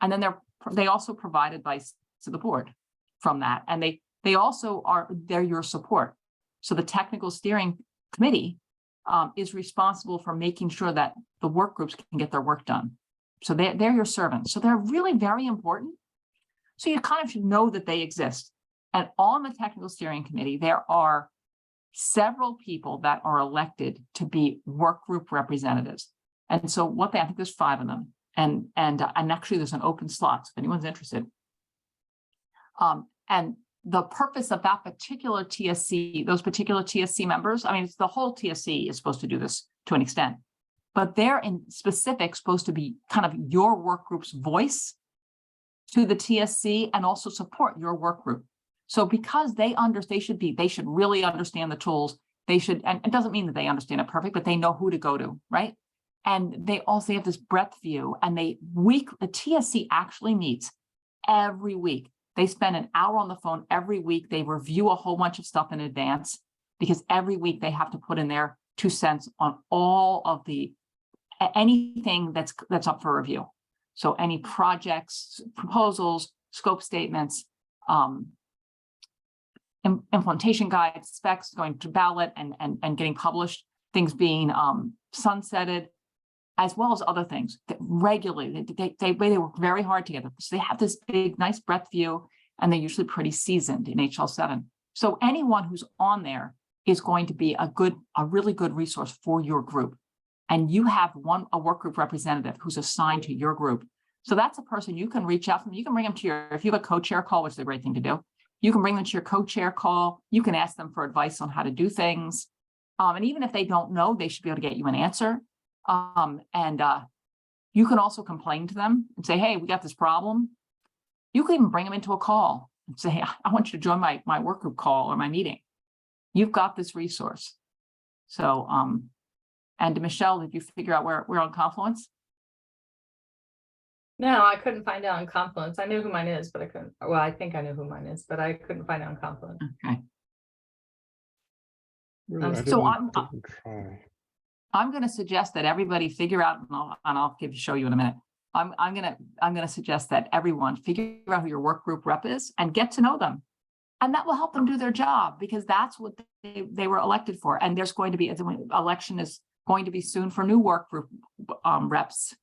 And then they also provide advice to the board from that. And they also they're your support. So the Technical Steering Committee is responsible for making sure that the work groups can get their work done. So they're your servants. So they're really very important. So you kind of should know that they exist. And on the Technical Steering Committee, there are several people that are elected to be work group representatives. And so I think there's 5 of them. And actually there's an open slot, so if anyone's interested. And the purpose of that particular TSC, those particular TSC members, I mean, it's the whole TSC is supposed to do this to an extent, but they're in specific supposed to be kind of your work group's voice to the TSC and also support your work group. So because they should really understand the tools. They should, and it doesn't mean that they understand it perfect, but they know who to go to, right? And they also have this breadth view, and the TSC actually meets every week. They spend an hour on the phone every week. They review a whole bunch of stuff in advance because every week they have to put in their 2 cents on all of anything that's up for review. So any projects, proposals, scope statements, implementation guides, specs going to ballot and getting published, things being sunsetted, as well as other things that regularly, they work very hard together. So they have this big, nice breadth view, and they're usually pretty seasoned in HL7. So anyone who's on there is going to be a really good resource for your group. And you have a work group representative who's assigned to your group. So that's a person you can reach out to. You can bring them to if you have a co-chair call, which is a great thing to do. You can bring them to your co-chair call. You can ask them for advice on how to do things. And even if they don't know, they should be able to get you an answer. You can also complain to them and say, hey, we got this problem. You can even bring them into a call and say, hey, I want you to join my work group call or my meeting. You've got this resource. So, and Michelle, did you figure out where we're on Confluence? No, I couldn't find out on Confluence. I knew who mine is, but I couldn't. Well, I think I knew who mine is, but I couldn't find it on Confluence. Okay. Really, I So didn't try. I'm going to suggest that everybody figure out, and I'll show you in a minute. I'm going to suggest that everyone figure out who your work group rep is and get to know them, and that will help them do their job because that's what they were elected for. And there's going to be election is going to be soon for new work group reps.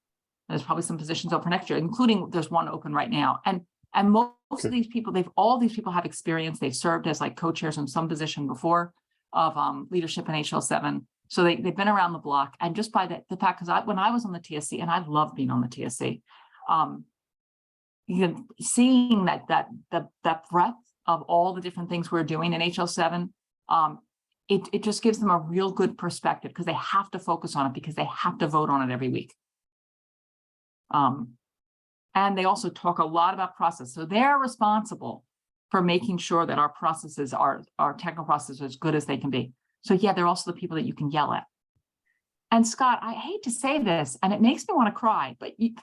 There's probably some positions open next year, including there's one open right now. And most of these people, all these people have experience. They've served as like co-chairs in some position before of leadership in HL7. So they've been around the block. And just by the fact, because when I was on the TSC, and I love being on the TSC, seeing that breadth of all the different things we're doing in HL7, it just gives them a real good perspective because they have to focus on it because they have to vote on it every week. And they also talk a lot about process. So they're responsible for making sure that our processes, our technical processes are as good as they can be. So yeah, they're also the people that you can yell at. And Scott, I hate to say this, and it makes me want to cry, but you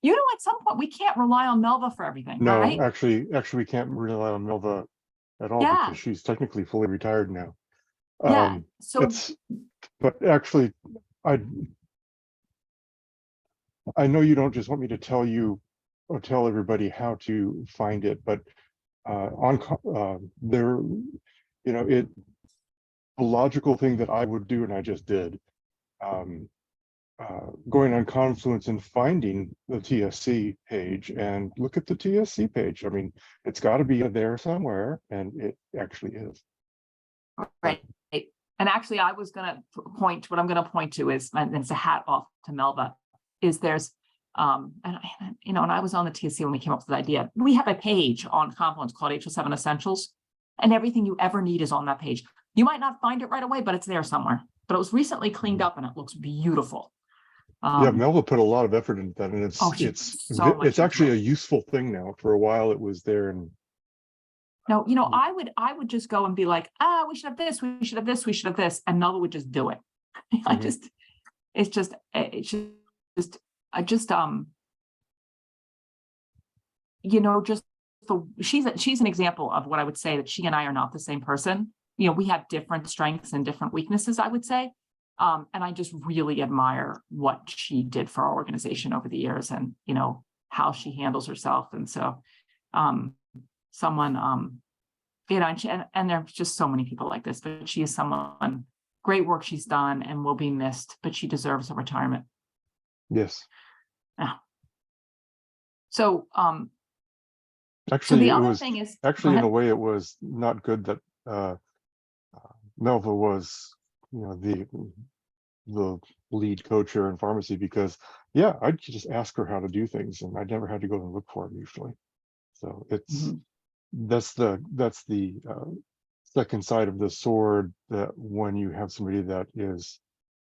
know, at some point we can't rely on Melva for everything, No, right? actually, we can't rely on Melva at all Yeah. because she's technically fully retired now. Yeah. So But actually, I know you don't just want me to tell you or tell everybody how to find it, but there, you know, a logical thing that I would do, and I just did, going on Confluence and finding the TSC page and look at the TSC page. I mean, it's got to be there somewhere, and it actually is. right. And actually, I was going to point, what I'm going to point to is, and it's a hat off to Melva, is there's, and I was on the TSC when we came up with the idea. We have a page on Confluence called HL7 Essentials, and everything you ever need is on that page. You might not find it right away, but it's there somewhere. But it was recently cleaned up and it looks beautiful. Yeah, Melva put a lot of effort into that, and it's actually a useful thing now. For a while, it was there, and no, I would just go and be like, we should have this, we should have this, we should have this, and Melva would just do it. She's an example of what I would say that she and I are not the same person. You know, we have different strengths and different weaknesses, I would say. And I just really admire what she did for our organization over the years and, you know, how she handles herself. And so, and there's just so many people like this, but she is someone, great work she's done and will be missed, but she deserves a retirement. yes. Yeah. So, Actually, so the it other was thing is actually, in a way, it was not good that Melva was, you know, the lead co-chair in pharmacy, because yeah, I'd just ask her how to do things and I never had to go and look for them usually. So it's that's the second side of the sword, that when you have somebody that is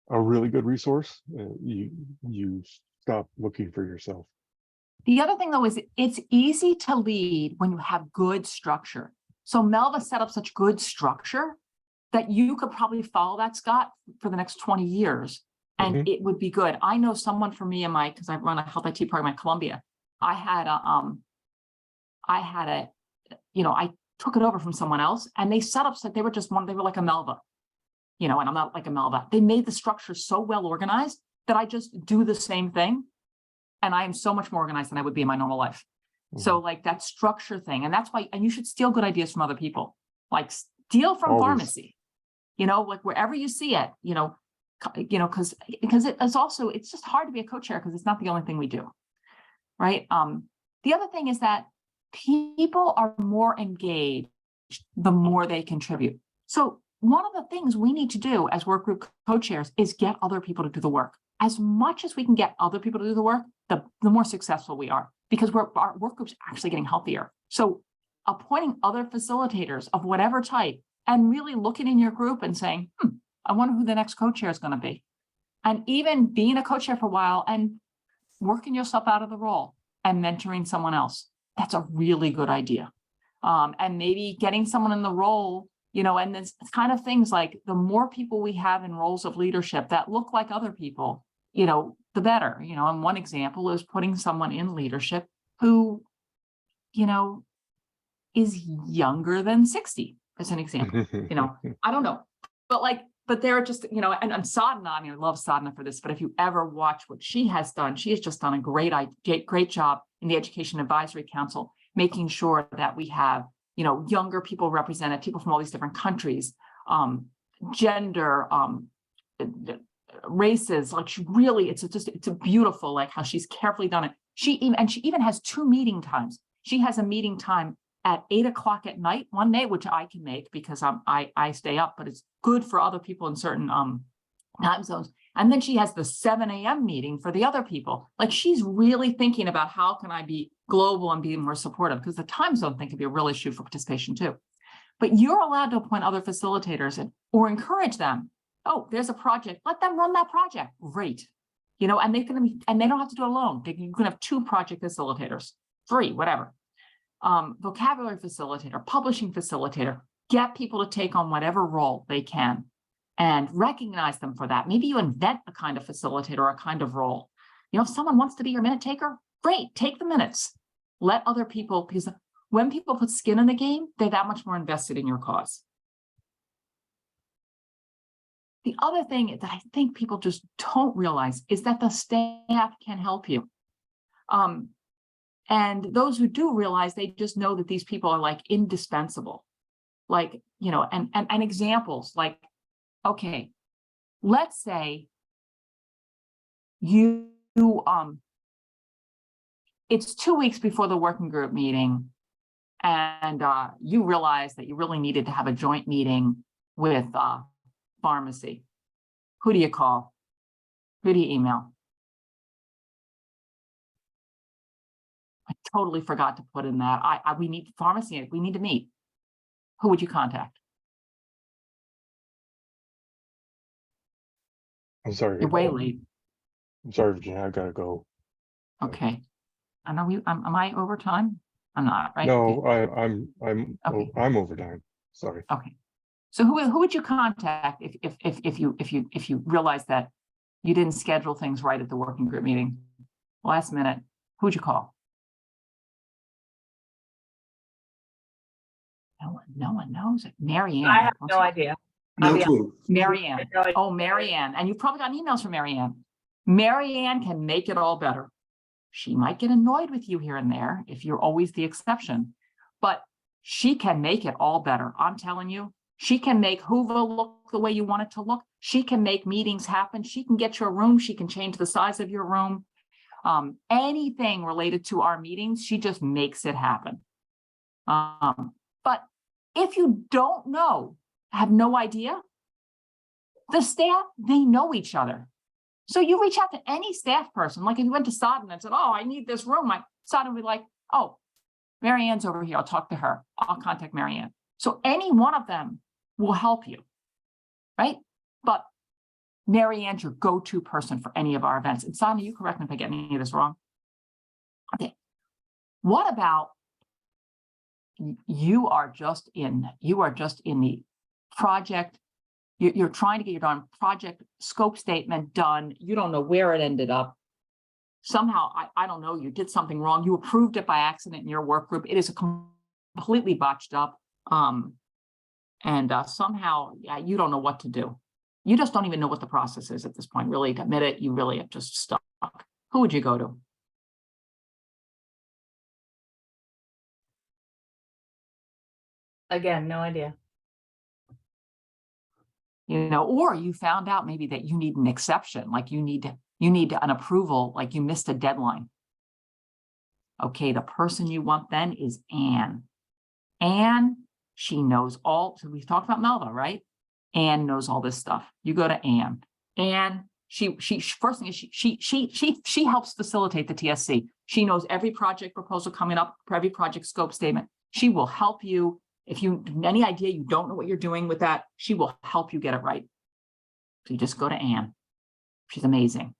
a really good resource, you stop looking for yourself. the other thing, though, is it's easy to lead when you have good structure. So Melva set up such good structure that you could probably follow that, Scott, for the next 20 years, and it would be good. I know someone for me and because I run a health IT program at Columbia. I took it over from someone else, and they set up, so they were like a Melva, you know, and I'm not like a Melva. They made the structure so well organized that I just do the same thing. And I am so much more organized than I would be in my normal life. So like that structure thing, and that's why, and you should steal good ideas from other people, like steal from pharmacy, you know, like wherever you see it, because it's just hard to be a co-chair because it's not the only thing we do, right? The other thing is that people are more engaged the more they contribute. So one of the things we need to do as work group co-chairs is get other people to do the work. As much as we can get other people to do the work, the more successful we are, because our work group's actually getting healthier. So appointing other facilitators of whatever type and really looking in your group and saying, I wonder who the next co-chair is going to be. And even being a co-chair for a while and working yourself out of the role and mentoring someone else. That's a really good idea. And maybe getting someone in the role, you know, and this kind of things like the more people we have in roles of leadership that look like other people, you know, the better, you know. And one example is putting someone in leadership who, you know, is younger than 60, as an example. You know, I don't know, but they're just, you know, and Sadhana, I mean, I love Sadhana for this, but if you ever watch what she has done, she has just done a great job in the Education Advisory Council, making sure that we have, you know, younger people represented, people from all these different countries, gender, races. Like she really, it's a beautiful, like how she's carefully done it. She even has 2 meeting times. She has a meeting time at 8 o'clock at night one day, which I can make because I stay up, but it's good for other people in certain time zones. And then she has the 7 a.m. meeting for the other people. Like she's really thinking about how can I be global and be more supportive, because the time zone thing can be a real issue for participation too. but you're allowed to appoint other facilitators or encourage them. Oh, there's a project, let them run that project. Great. You know, and they don't have to do it alone. You can have 2 project facilitators, 3, whatever. Vocabulary facilitator, publishing facilitator, get people to take on whatever role they can and recognize them for that. Maybe you invent a kind of facilitator or a kind of role. You know, if someone wants to be your minute taker, great, take the minutes. Let other people, because when people put skin in the game, they're that much more invested in your cause. The other thing that I think people just don't realize is that the staff can help you. And those who do realize, they just know that these people are like indispensable. Like, you know, and examples like, okay, let's say it's 2 weeks before the working group meeting, and you realize that you really needed to have a joint meeting with pharmacy. Who do you call? Who do you email? I totally forgot to put in that. We need pharmacy. We need to meet. Who would you contact? I'm sorry. You're way late. I'm sorry, Virginia. I gotta go. Okay. I know am I over time? I'm not, right? No, Okay. I'm overtime. Sorry. Okay. So who would you contact if you realize that you didn't schedule things right at the working group meeting? Last minute, who'd you call? No one knows it. Mary Ann. I have no idea. No clue. Mary Ann. I have no idea. Oh, Mary Ann. And you've probably gotten emails from Mary Ann. Mary Ann can make it all better. She might get annoyed with you here and there if you're always the exception, but she can make it all better. I'm telling you, she can make Hoover look the way you want it to look. She can make meetings happen. She can get your room. She can change the size of your room. Anything related to our meetings, she just makes it happen. But if you don't know, have no idea, the staff, they know each other. So you reach out to any staff person, like if you went to Sodden and said, oh, I need this room, Sodden would be like, oh, Mary Ann's over here, I'll talk to her. I'll contact Mary Ann. So any one of them will help you, right? But Mary Ann's your go-to person for any of our events. And Sonia, you correct me if I get any of this wrong. Okay, what about you are just in the project, you're trying to get your project scope statement done. You don't know where it ended up. Somehow, I don't know, you did something wrong. You approved it by accident in your work group. It is completely botched up. Somehow you don't know what to do. You just don't even know what the process is at this point. Really, to admit it, you really are just stuck. Who would you go to? Again, no idea. You know, or you found out maybe that you need an exception, like you need an approval, like you missed a deadline. Okay, the person you want then is Anne. Anne, she knows all, so we've talked about Melva, right? Anne knows all this stuff. You go to Anne. Anne, she first thing is she helps facilitate the TSC. She knows every project proposal coming up, for every project scope statement. She will help you. If you have any idea you don't know what you're doing with that, she will help you get it right. So you just go to Anne. She's amazing.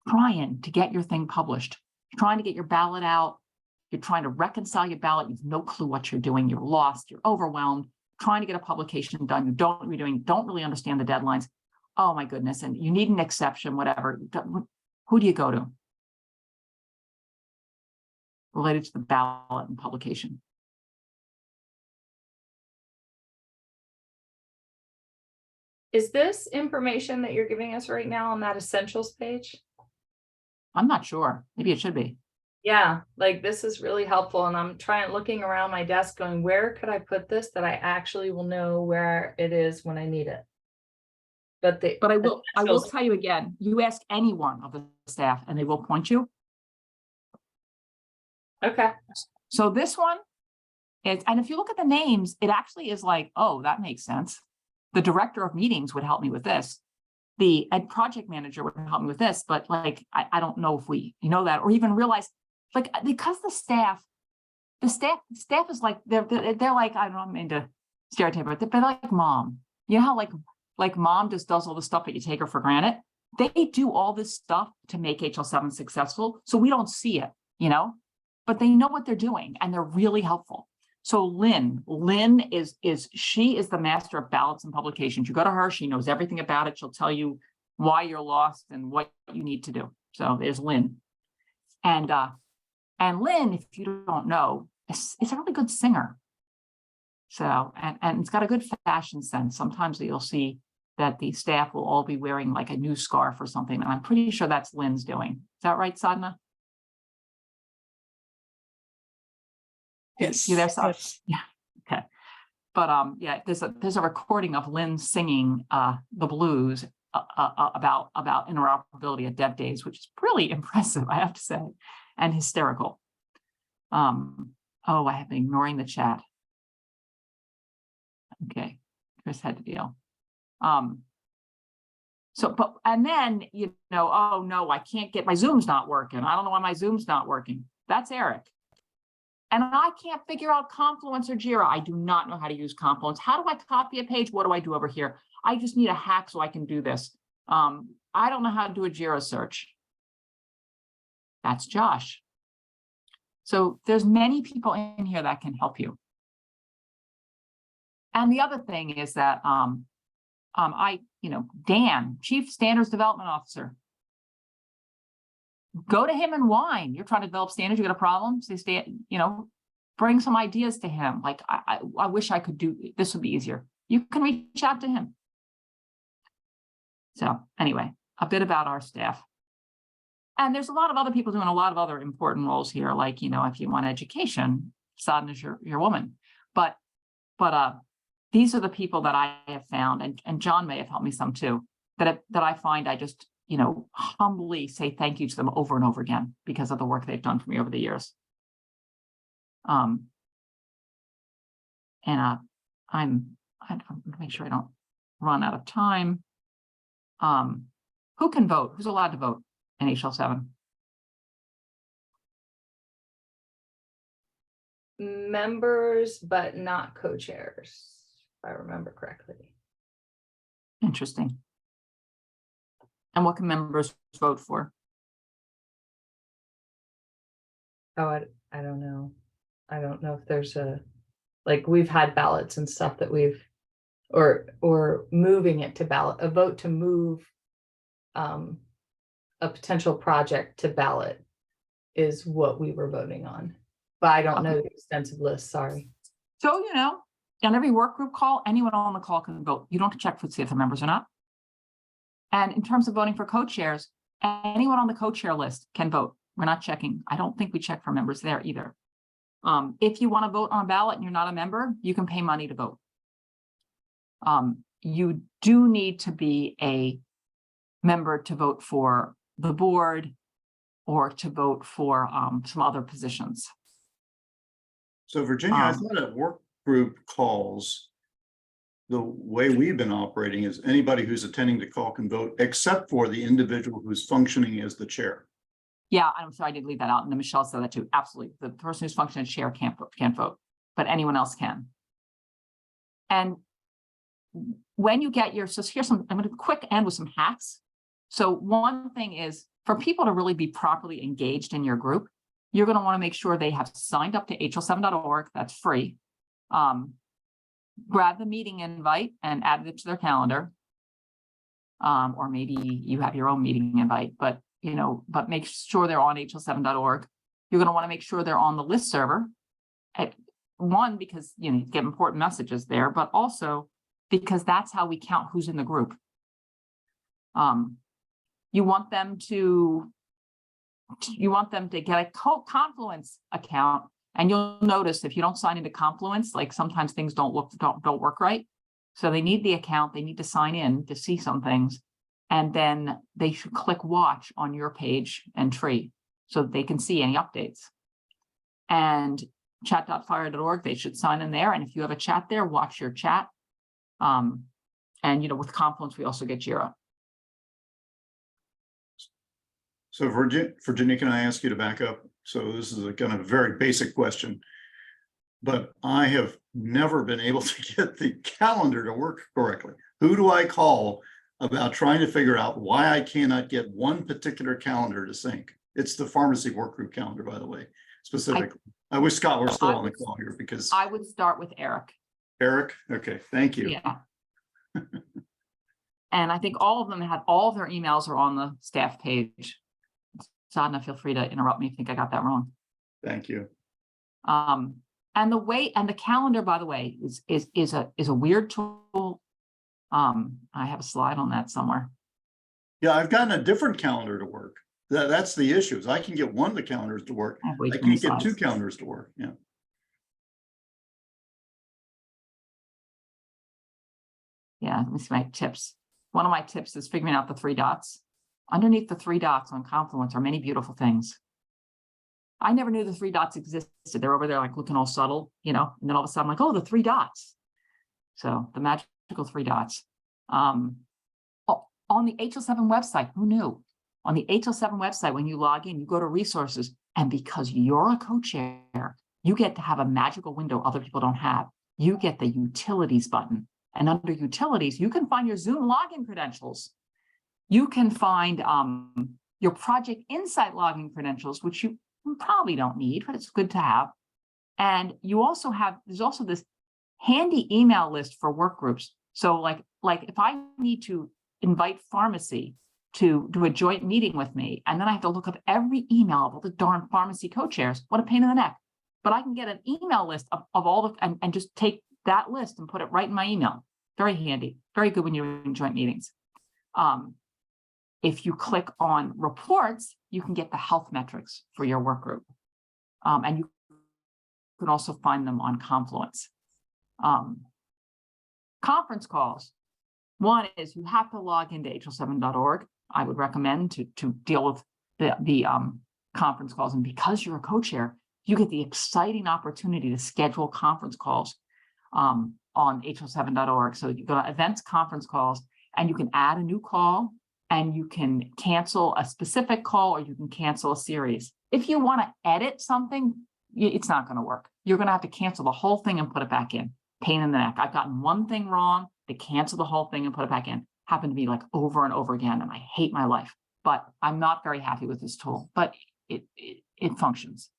Trying to get your thing published, trying to get your ballot out. You're trying to reconcile your ballot. You've no clue what you're doing. You're lost. You're overwhelmed. Trying to get a publication done. You don't really understand the deadlines. Oh my goodness. And you need an exception, whatever. Who do you go to? Related to the ballot and publication. Is this information that you're giving us right now on that essentials page? I'm not sure. Maybe it should be. Yeah, like this is really helpful. And I'm looking around my desk going, where could I put this that I actually will know where it is when I need it? But I will tell you again, you ask any one of the staff and they will point you. Okay. So this one is, and if you look at the names, it actually is like, oh, that makes sense. The director of meetings would help me with this. The ed project manager would help me with this, but like, I don't know if you know that, or even realize, like, because the staff, the staff is like, they're like, I don't mean to stereotype, but they're like mom. You know how like mom just does all the stuff that you take her for granted? They do all this stuff to make HL7 successful. So we don't see it, you know, but they know what they're doing and they're really helpful. So Lynn is she is the master of ballots and publications. You go to her, she knows everything about it. She'll tell you why you're lost and what you need to do. So there's Lynn. And Lynn, if you don't know, is a really good singer. So, and it's got a good fashion sense. Sometimes you'll see that the staff will all be wearing like a new scarf or something. And I'm pretty sure that's Lynn's doing. Is that right, Sadhana? Yes. You there, Sadhana? Yes. Yeah. Okay. But yeah, there's a recording of Lynn singing the blues about interoperability at Dev Days, which is really impressive, I have to say, and hysterical. Oh, I have been ignoring the chat. Okay, Chris had to deal. So, but, and then, you know, oh no, I can't get, my Zoom's not working. I don't know why my Zoom's not working. That's Eric. And I can't figure out Confluence or Jira. I do not know how to use Confluence. How do I copy a page? What do I do over here? I just need a hack so I can do this. I don't know how to do a Jira search. That's Josh. So there's many people in here that can help you. And the other thing is that Dan, Chief Standards Development Officer. Go to him and whine. You're trying to develop standards, you got a problem, so bring some ideas to him. Like, I wish I could do, this would be easier. You can reach out to him. So anyway, a bit about our staff. And there's a lot of other people doing a lot of other important roles here, like, if you want education, Sadhana is your woman. But these are the people that I have found, and John may have helped me some too, that I find I just, humbly say thank you to them over and over again because of the work they've done for me over the years. I'm make sure I don't run out of time. Who can vote? Who's allowed to vote in HL7? Members, but not co-chairs, if I remember correctly. Interesting. And what can members vote for? Oh, I don't know. I don't know if there's we've had ballots and stuff that we've, or moving it to ballot, a vote to move a potential project to ballot is what we were voting on. But I don't know the extensive list, sorry. So, on every work group call, anyone on the call can vote. You don't have to check to see if the members or not. And in terms of voting for co-chairs, anyone on the co-chair list can vote. We're not checking. I don't think we check for members there either. If you want to vote on a ballot and you're not a member, you can pay money to vote. You do need to be a member to vote for the board or to vote for some other positions. So Virginia, I thought at work group calls, the way we've been operating is anybody who's attending the call can vote, except for the individual who's functioning as the chair. Yeah, I'm sorry I did leave that out. And then Michelle said that too. Absolutely. The person who's functioning as chair can't vote, but anyone else can. And when you get your, so here's some, I'm going to quick end with some hacks. So one thing is for people to really be properly engaged in your group, you're going to want to make sure they have signed up to hl7.org. That's free. Grab the meeting invite and add it to their calendar. Or maybe you have your own meeting invite, but make sure they're on hl7.org. You're going to want to make sure they're on the list server. One, because you get important messages there, but also because that's how we count who's in the group. You want them to get a Confluence account, and you'll notice if you don't sign into Confluence, like sometimes things don't work right. So they need the account, they need to sign in to see some things, and then they should click watch on your page and tree so that they can see any updates. And chat.fire.org, they should sign in there. And if you have a chat there, watch your chat. And with Confluence, we also get Jira. So Virginia, can I ask you to back up? So this is a kind of very basic question. but I have never been able to get the calendar to work correctly. Who do I call about trying to figure out why I cannot get one particular calendar to sync? It's the pharmacy work group calendar, by the way, specifically. I wish Scott were still on the call here because I would start with Eric. Eric, okay, thank you. Yeah. And I think all of them had all of their emails are on the staff page. Sadhna, feel free to interrupt me if you think I got that wrong. Thank you. And the calendar, by the way, is a weird tool. I have a slide on that somewhere. Yeah, I've gotten a different calendar to work. That's the issue. Is I can get one of the calendars to work. I can't get two calendars to work. Yeah. Yeah, let me see my tips. One of my tips is figuring out the 3 dots. Underneath the 3 dots on Confluence are many beautiful things. I never knew the 3 dots existed. They're over there like looking all subtle, you know, and then all of a sudden I'm like, oh, the 3 dots. So the magical 3 dots. On the HL7 website, who knew? On the HL7 website, when you log in, you go to resources, and because you're a co-chair, you get to have a magical window other people don't have. You get the utilities button. And under utilities, you can find your Zoom login credentials. You can find your Project Insight login credentials, which you probably don't need, but it's good to have. And you also have, there's also this handy email list for work groups. So like if I need to invite pharmacy to do a joint meeting with me, and then I have to look up every email of all the darn pharmacy co-chairs, what a pain in the neck. But I can get an email list of all the, and just take that list and put it right in my email. Very handy, very good when you're in joint meetings. If you click on reports, you can get the health metrics for your work group. And you can also find them on Confluence. Conference calls. One is you have to log into hl7.org. I would recommend to deal with the conference calls. And because you're a co-chair, you get the exciting opportunity to schedule conference calls on hl7.org. So you go to events, conference calls, and you can add a new call, and you can cancel a specific call, or you can cancel a series. If you want to edit something, it's not going to work. You're going to have to cancel the whole thing and put it back in. Pain in the neck. I've gotten one thing wrong, to cancel the whole thing and put it back in. Happened to be like over and over again, and I hate my life. But I'm not very happy with this tool, but it functions.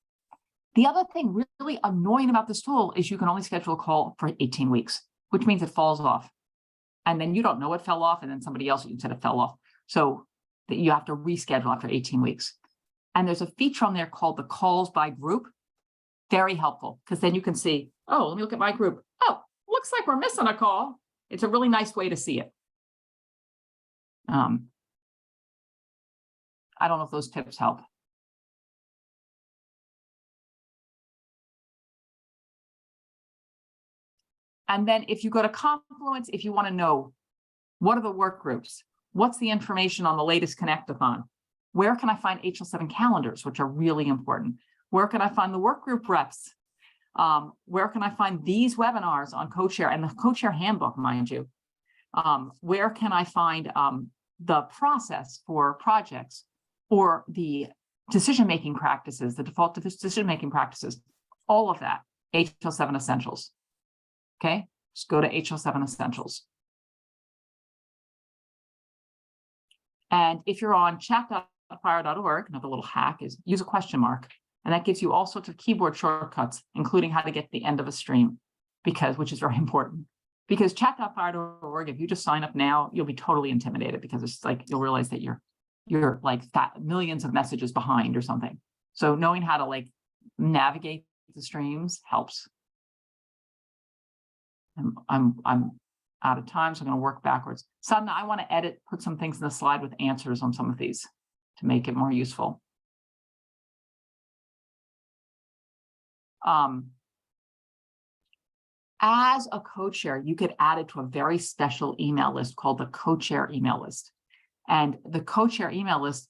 The other thing really annoying about this tool is you can only schedule a call for 18 weeks, which means it falls off. And then you don't know it fell off, and then somebody else said it fell off. So that you have to reschedule after 18 weeks. And there's a feature on there called the calls by group. Very helpful, because then you can see, oh, let me look at my group. Oh, looks like we're missing a call. It's a really nice way to see it. I don't know if those tips help. And then if you go to Confluence, if you want to know what are the work groups, what's the information on the latest Connect-a-thon, where can I find HL7 calendars, which are really important? Where can I find the work group reps? Where can I find these webinars on co-chair and the co-chair handbook, mind you? Where can I find the process for projects or the decision-making practices, the default decision-making practices, all of that, HL7 Essentials. Okay, just go to HL7 Essentials. And if you're on chat.fire.org, another little hack is use a question mark. And that gives you all sorts of keyboard shortcuts, including how to get to the end of a stream, which is very important. Because chat.fire.org, if you just sign up now, you'll be totally intimidated, because it's like you'll realize that you're like millions of messages behind or something. So knowing how to like navigate the streams helps. I'm out of time, so I'm going to work backwards. Sadhna, I want to put some things in the slide with answers on some of these to make it more useful. As a co-chair, you get added to a very special email list called the co-chair email list. And the co-chair email list,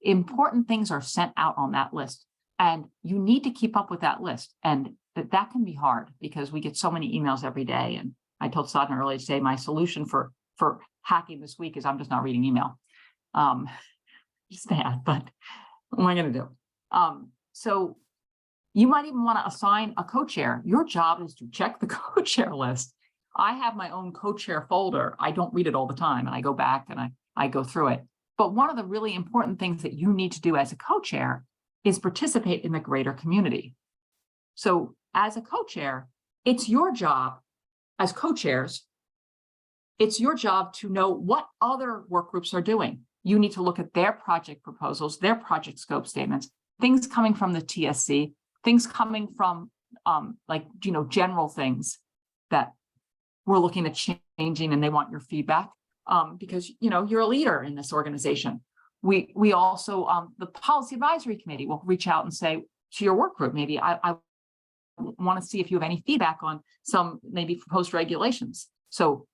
important things are sent out on that list. And you need to keep up with that list. And that can be hard because we get so many emails every day. And I told Sadhna earlier today, my solution for hacking this week is I'm just not reading email. It's bad, but what am I going to do? So You might even want to assign a co-chair. Your job is to check the co-chair list. I have my own co-chair folder. I don't read it all the time, and I go back and I go through it. But one of the really important things that you need to do as a co-chair is participate in the greater community. So as a co-chair, it's your job as co-chairs, it's your job to know what other work groups are doing. You need to look at their project proposals, their project scope statements, things coming from the TSC, things coming from general things that we're looking at changing, and they want your feedback because you're a leader in this organization. We also the policy advisory committee will reach out and say to your work group, maybe I want to see if you have any feedback on some maybe proposed regulations. So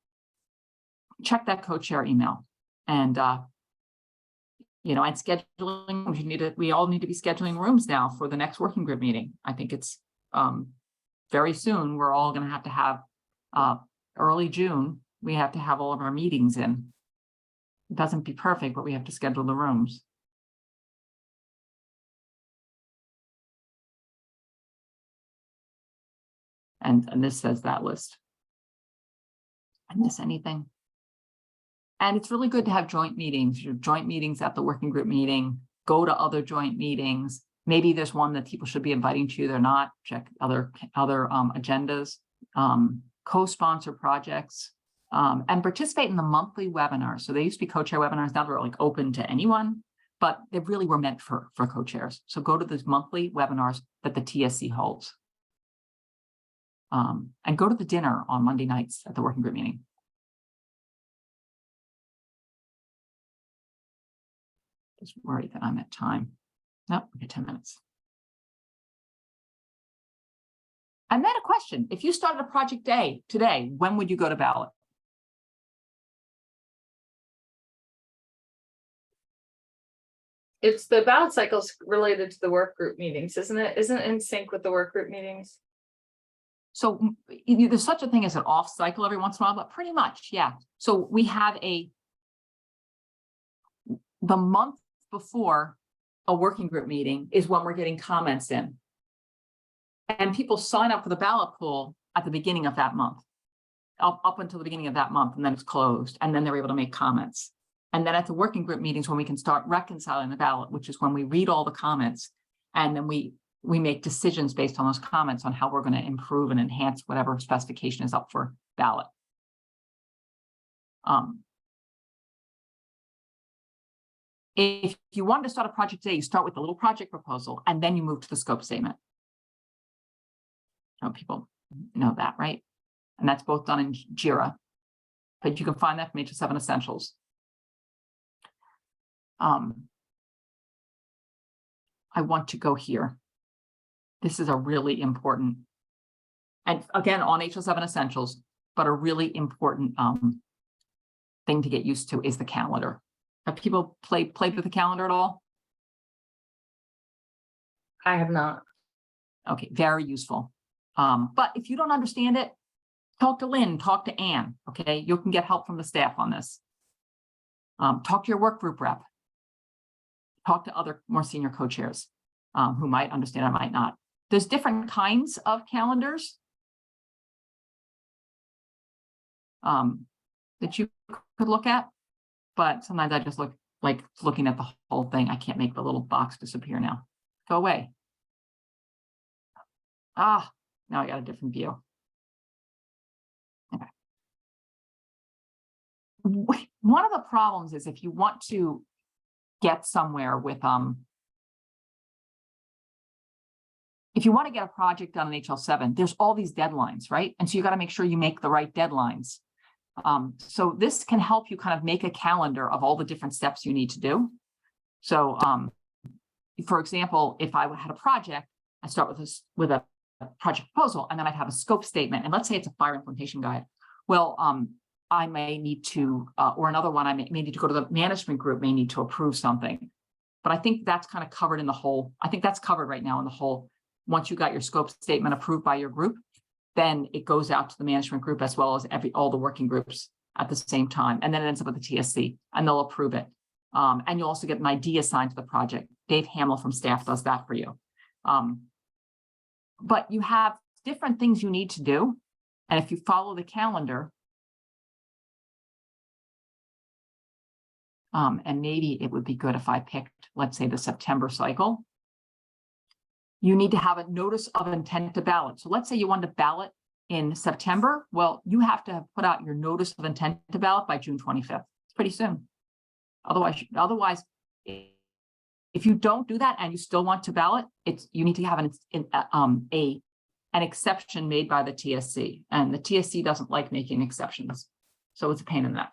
check that co-chair email, and and scheduling. We all need to be scheduling rooms now for the next working group meeting. I think it's very soon. We're all going to have early June. We have to have all of our meetings in. It doesn't be perfect, but we have to schedule the rooms. And this says that list. I miss anything? And it's really good to have joint meetings. Your joint meetings at the working group meeting. Go to other joint meetings. Maybe there's one that people should be inviting to. They're not. Check other agendas. Co-sponsor projects. And participate in the monthly webinars. So they used to be co-chair webinars. Now they're like open to anyone, but they really were meant for co-chairs. So go to these monthly webinars that the TSC holds. And go to the dinner on Monday nights at the working group meeting. Just worried that I'm at time. Nope, we get 10 minutes. And then a question: if you started a project day today, when would you go to ballot? It's the ballot cycles related to the work group meetings, isn't it? Isn't it in sync with the work group meetings? So there's such a thing as an off cycle every once in a while, but pretty much, yeah. So we have the month before a working group meeting is when we're getting comments in. And people sign up for the ballot pool at the beginning of that month, up until the beginning of that month, and then it's closed, and then they're able to make comments. And then at the working group meetings, when we can start reconciling the ballot, which is when we read all the comments, and then we make decisions based on those comments on how we're going to improve and enhance whatever specification is up for ballot. If you wanted to start a project today, you start with the little project proposal, and then you move to the scope statement. People know that, right? And that's both done in JIRA, but you can find that from HL7 Essentials. I want to go here. This is a really important, and again, on HL7 Essentials, but a really important thing to get used to is the calendar. Have people played with the calendar at all? I have not. Okay, very useful. But if you don't understand it, talk to Lynn, talk to Anne, okay? You can get help from the staff on this. Talk to your work group rep. Talk to other more senior co-chairs who might understand or might not. There's different kinds of calendars that you could look at, but sometimes I just like looking at the whole thing. I can't make the little box disappear now. Go away. Ah, now I got a different view. Okay. One of the problems is if you want to get somewhere with if you want to get a project done in HL7, there's all these deadlines, right? And so you got to make sure you make the right deadlines. So this can help you kind of make a calendar of all the different steps you need to do. So for example, if I had a project, I start with a project proposal, and then I'd have a scope statement. And let's say it's a fire implementation guide. Well, I may need to, or another one, I may need to go to the management group, may need to approve something. But I think that's kind of covered in the whole, I think that's covered right now in the whole. Once you got your scope statement approved by your group, then it goes out to the management group as well as all the working groups at the same time. And then it ends up at the TSC and they'll approve it. And you'll also get an ID assigned to the project. Dave Hamill from staff does that for you. But you have different things you need to do. And if you follow the calendar, and maybe it would be good if I picked, let's say, the September cycle. You need to have a notice of intent to ballot. So let's say you want to ballot in September. Well, you have to have put out your notice of intent to ballot by June 25th. It's pretty soon. Otherwise, if you don't do that and you still want to ballot, you need to have an exception made by the TSC, and the TSC doesn't like making exceptions, so it's a pain in the neck.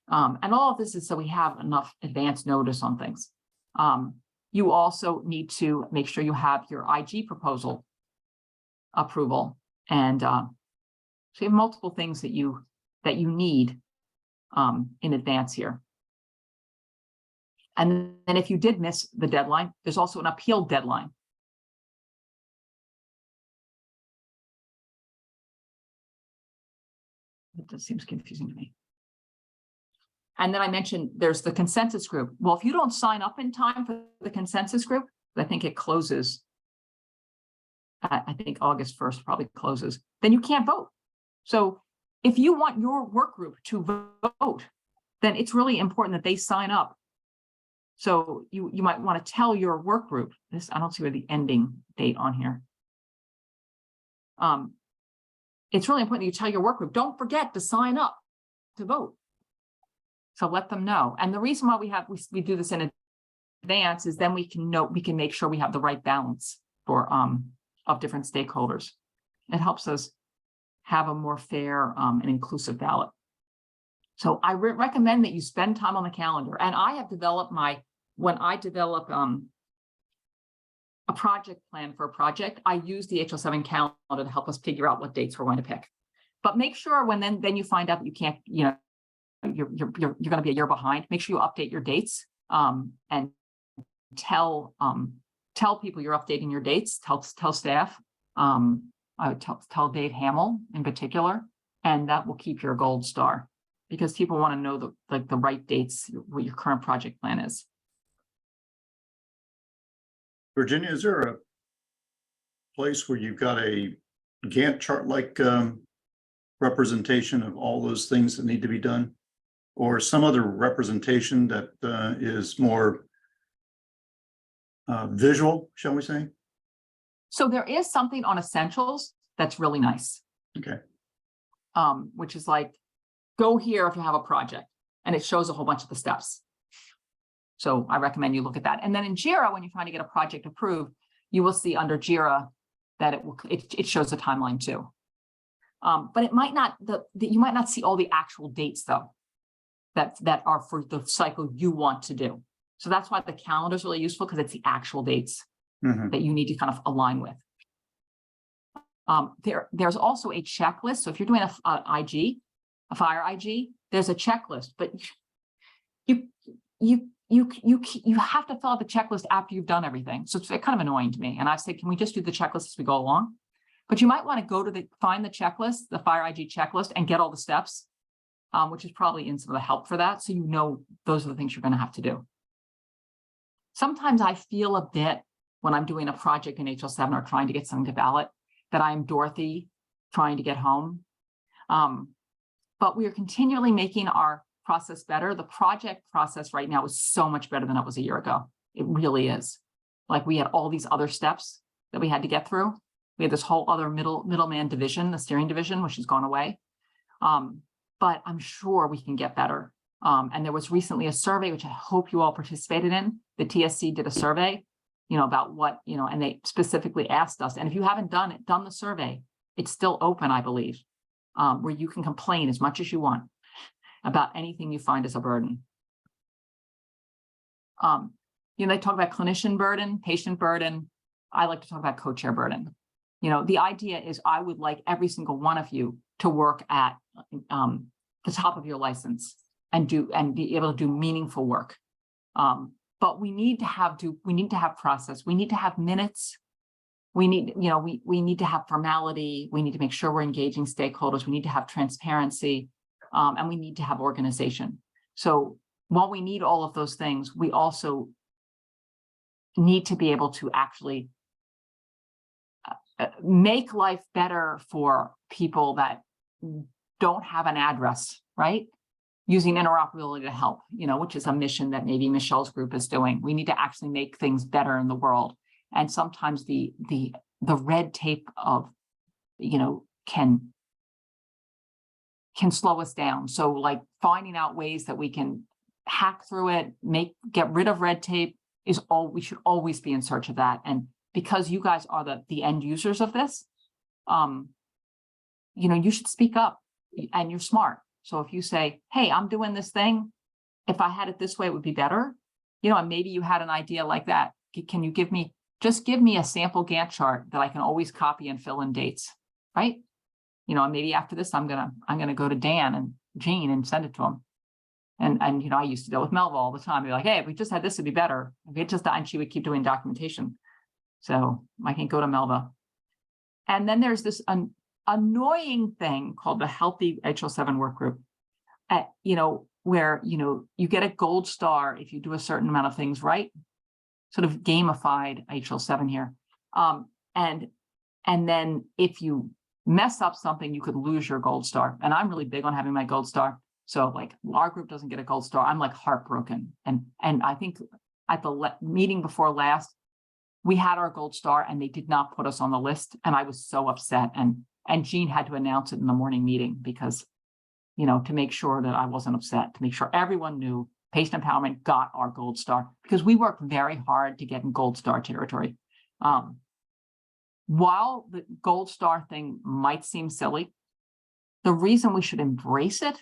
And all of this is so we have enough advance notice on things. You also need to make sure you have your IG proposal approval, and so you have multiple things that you need in advance here. And then if you did miss the deadline, there's also an appeal deadline. That seems confusing to me. And then I mentioned there's the consensus group. Well, if you don't sign up in time for the consensus group, I think it closes. I think August 1st probably closes, then you can't vote. So if you want your work group to vote, then it's really important that they sign up. So you might want to tell your work group this. I don't see where the ending date on here. It's really important that you tell your work group, don't forget to sign up to vote. So let them know. And the reason why we do this in advance is then we can make sure we have the right balance for of different stakeholders. It helps us have a more fair and inclusive ballot. So I recommend that you spend time on the calendar. And I have developed when I develop a project plan for a project, I use the HL7 calendar to help us figure out what dates we're going to pick. But make sure when then you find out that you can't, you're going to be a year behind, make sure you update your dates and tell people you're updating your dates, tell staff. I would tell Dave Hamill in particular, and that will keep your gold star because people want to know the right dates, what your current project plan is. Virginia, is there a place where you've got a Gantt chart-like representation of all those things that need to be done? Or some other representation that is more visual, shall we say? So there is something on essentials that's really nice. Okay. Which is like, go here if you have a project, and it shows a whole bunch of the steps. So I recommend you look at that. And then in JIRA, when you're trying to get a project approved, you will see under JIRA that it shows a timeline too. But it might not, you might not see all the actual dates though, that are for the cycle you want to do. So that's why the calendar is really useful, because it's the actual dates that you need to kind of align with. There's also a checklist. So if you're doing a fire IG, there's a checklist, but you have to fill out the checklist after you've done everything. So it's kind of annoying to me. And I say, can we just do the checklist as we go along? But you might want to go to find the checklist, the fire IG checklist, and get all the steps, which is probably in some of the help for that. So you know those are the things you're going to have to do. Sometimes I feel a bit when I'm doing a project in HL7 or trying to get something to ballot that I'm Dorothy trying to get home. But we are continually making our process better. The project process right now is so much better than it was a year ago. It really is. Like we had all these other steps that we had to get through. We had this whole other middleman division, the steering division, which has gone away. But I'm sure we can get better. And there was recently a survey, which I hope you all participated in. The TSC did a survey, about what, and they specifically asked us. And if you haven't done the survey, it's still open, I believe, where you can complain as much as you want about anything you find as a burden. They talk about clinician burden, patient burden. I like to talk about co-chair burden. The idea is I would like every single one of you to work at the top of your license and be able to do meaningful work. But we need to have process. We need to have minutes. We need, we need to have formality. We need to make sure we're engaging stakeholders. We need to have transparency, and we need to have organization. So while we need all of those things, we also need to be able to actually make life better for people that don't have an address, right? Using interoperability to help, which is a mission that maybe Michelle's group is doing. We need to actually make things better in the world. And sometimes the red tape of, can slow us down. So like finding out ways that we can hack through it, get rid of red tape we should always be in search of that. And because you guys are the end users of this, you should speak up, and you're smart. So if you say, hey, I'm doing this thing, if I had it this way, it would be better, and maybe you had an idea like that. Can you give me a sample Gantt chart that I can always copy and fill in dates, right? Maybe after this, I'm gonna go to Dan and Jean and send it to them. And I used to deal with Melva all the time. Be like, hey, if we just had this, it'd be better. And she would keep doing documentation. So I can go to Melva. And then there's this annoying thing called the Healthy HL7 work group, where, you get a gold star if you do a certain amount of things right, sort of gamified HL7 here. And then if you mess up something, you could lose your gold star. And I'm really big on having my gold star. So like our group doesn't get a gold star, I'm like heartbroken. And I think at the meeting before last, we had our gold star and they did not put us on the list. And I was so upset. And Jean had to announce it in the morning meeting because, to make sure that I wasn't upset, to make sure everyone knew patient empowerment got our gold star, because we worked very hard to get in gold star territory. While the gold star thing might seem silly, the reason we should embrace it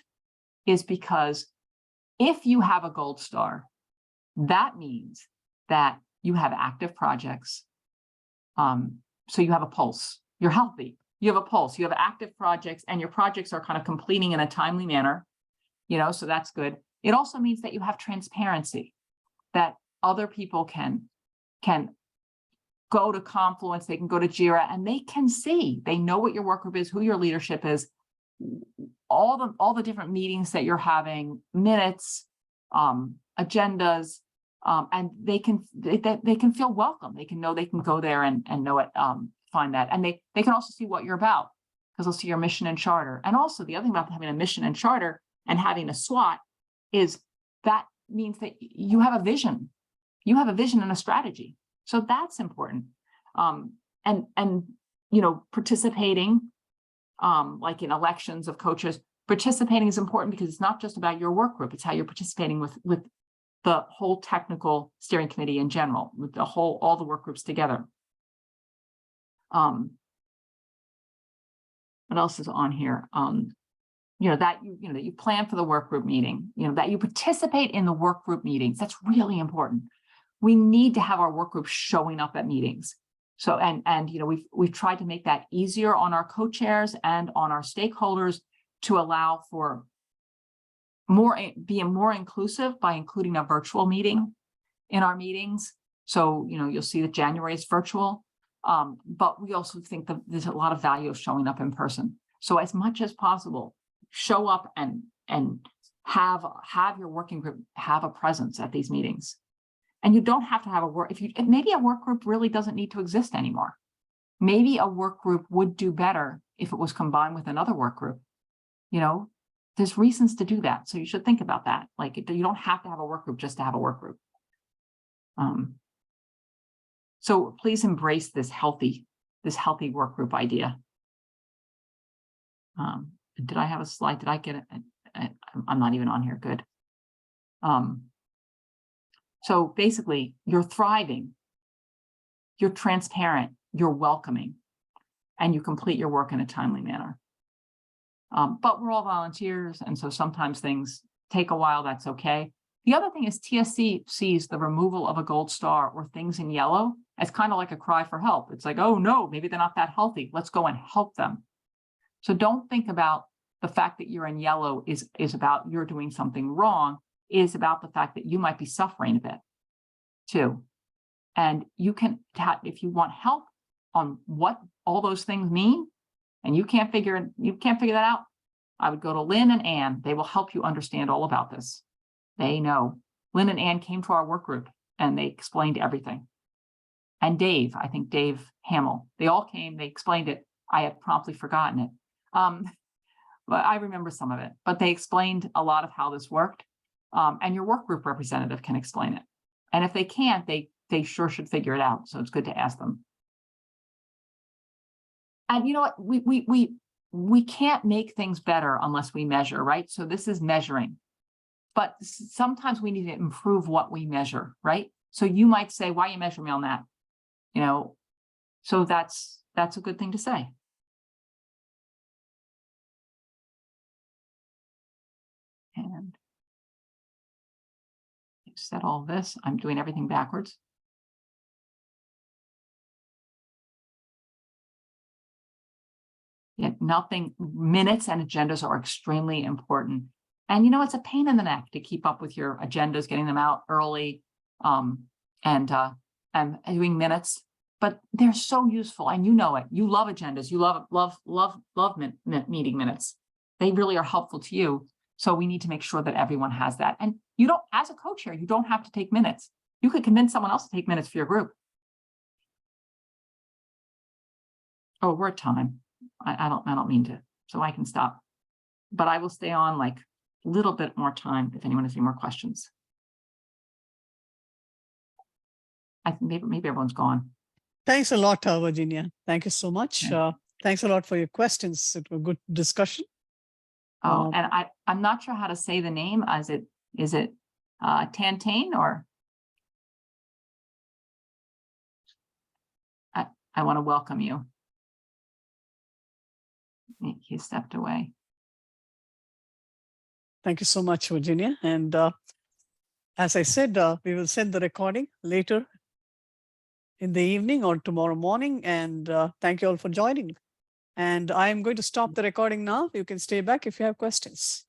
is because if you have a gold star, that means that you have active projects. So you have a pulse, you're healthy, you have a pulse, you have active projects, and your projects are kind of completing in a timely manner, so that's good. It also means that you have transparency, that other people can go to Confluence, they can go to Jira, and they can see, they know what your work group is, who your leadership is, all the different meetings that you're having, minutes, agendas, and they can feel welcome. They can know they can go there and know it, find that. And they can also see what you're about, because they'll see your mission and charter. And also the other thing about having a mission and charter and having a SWOT is that means that you have a vision. You have a vision and a strategy. So that's important. And participating, like in elections of coaches, participating is important because it's not just about your work group, it's how you're participating with the whole technical steering committee in general, with all the work groups together. What else is on here? That you plan for the work group meeting, that you participate in the work group meetings. That's really important. We need to have our work group showing up at meetings. So, and we've tried to make that easier on our co-chairs and on our stakeholders to allow for being more inclusive by including a virtual meeting in our meetings. So, you'll see that January is virtual, but we also think that there's a lot of value of showing up in person. So as much as possible, show up and have your working group have a presence at these meetings. And you don't have to have maybe a work group really doesn't need to exist anymore. Maybe a work group would do better if it was combined with another work group. There's reasons to do that. So you should think about that. Like, you don't have to have a work group just to have a work group. So please embrace this healthy work group idea. Did I have a slide? Did I get it? I'm not even on here. Good. So basically, you're thriving, you're transparent, you're welcoming, and you complete your work in a timely manner. But we're all volunteers, and so sometimes things take a while. That's okay. The other thing is TSC sees the removal of a gold star or things in yellow as kind of like a cry for help. It's like, oh no, maybe they're not that healthy. Let's go and help them. So don't think about the fact that you're in yellow is about you're doing something wrong. Is about the fact that you might be suffering a bit too. And you can, if you want help on what all those things mean, and you can't figure that out, I would go to Lynn and Ann. They will help you understand all about this. They know. Lynn and Ann came to our work group and they explained everything. and Dave, I think Dave Hamill, they all came, they explained it. I had promptly forgotten it. But I remember some of it, but they explained a lot of how this worked. And your work group representative can explain it. And if they can't, they sure should figure it out. So it's good to ask them. And you know what, we can't make things better unless we measure, right? So this is measuring, but sometimes we need to improve what we measure, right? So you might say, why you measure me on that? You know, so that's a good thing to say. And you said all this, I'm doing everything backwards. Yeah, nothing, minutes and agendas are extremely important. And you know, it's a pain in the neck to keep up with your agendas, getting them out early, and doing minutes, but they're so useful. And you know it, you love agendas, you love meeting minutes. They really are helpful to you. So we need to make sure that everyone has that. And you don't, as a co-chair, you don't have to take minutes. You could convince someone else to take minutes for your group. Oh, we're at time. I don't mean to, so I can stop. But I will stay on like a little bit more time if anyone has any more questions. I think maybe everyone's gone. Thanks a lot, Virginia. Thank you so much. Okay. Thanks a lot for your questions. It was a good discussion. Oh, and I'm not sure how to say the name. Is it Tantane or? I want to welcome you. He stepped away. Thank you so much, Virginia. And as I said, we will send the recording later in the evening or tomorrow morning. And thank you all for joining. And I'm going to stop the recording now. You can stay back if you have questions.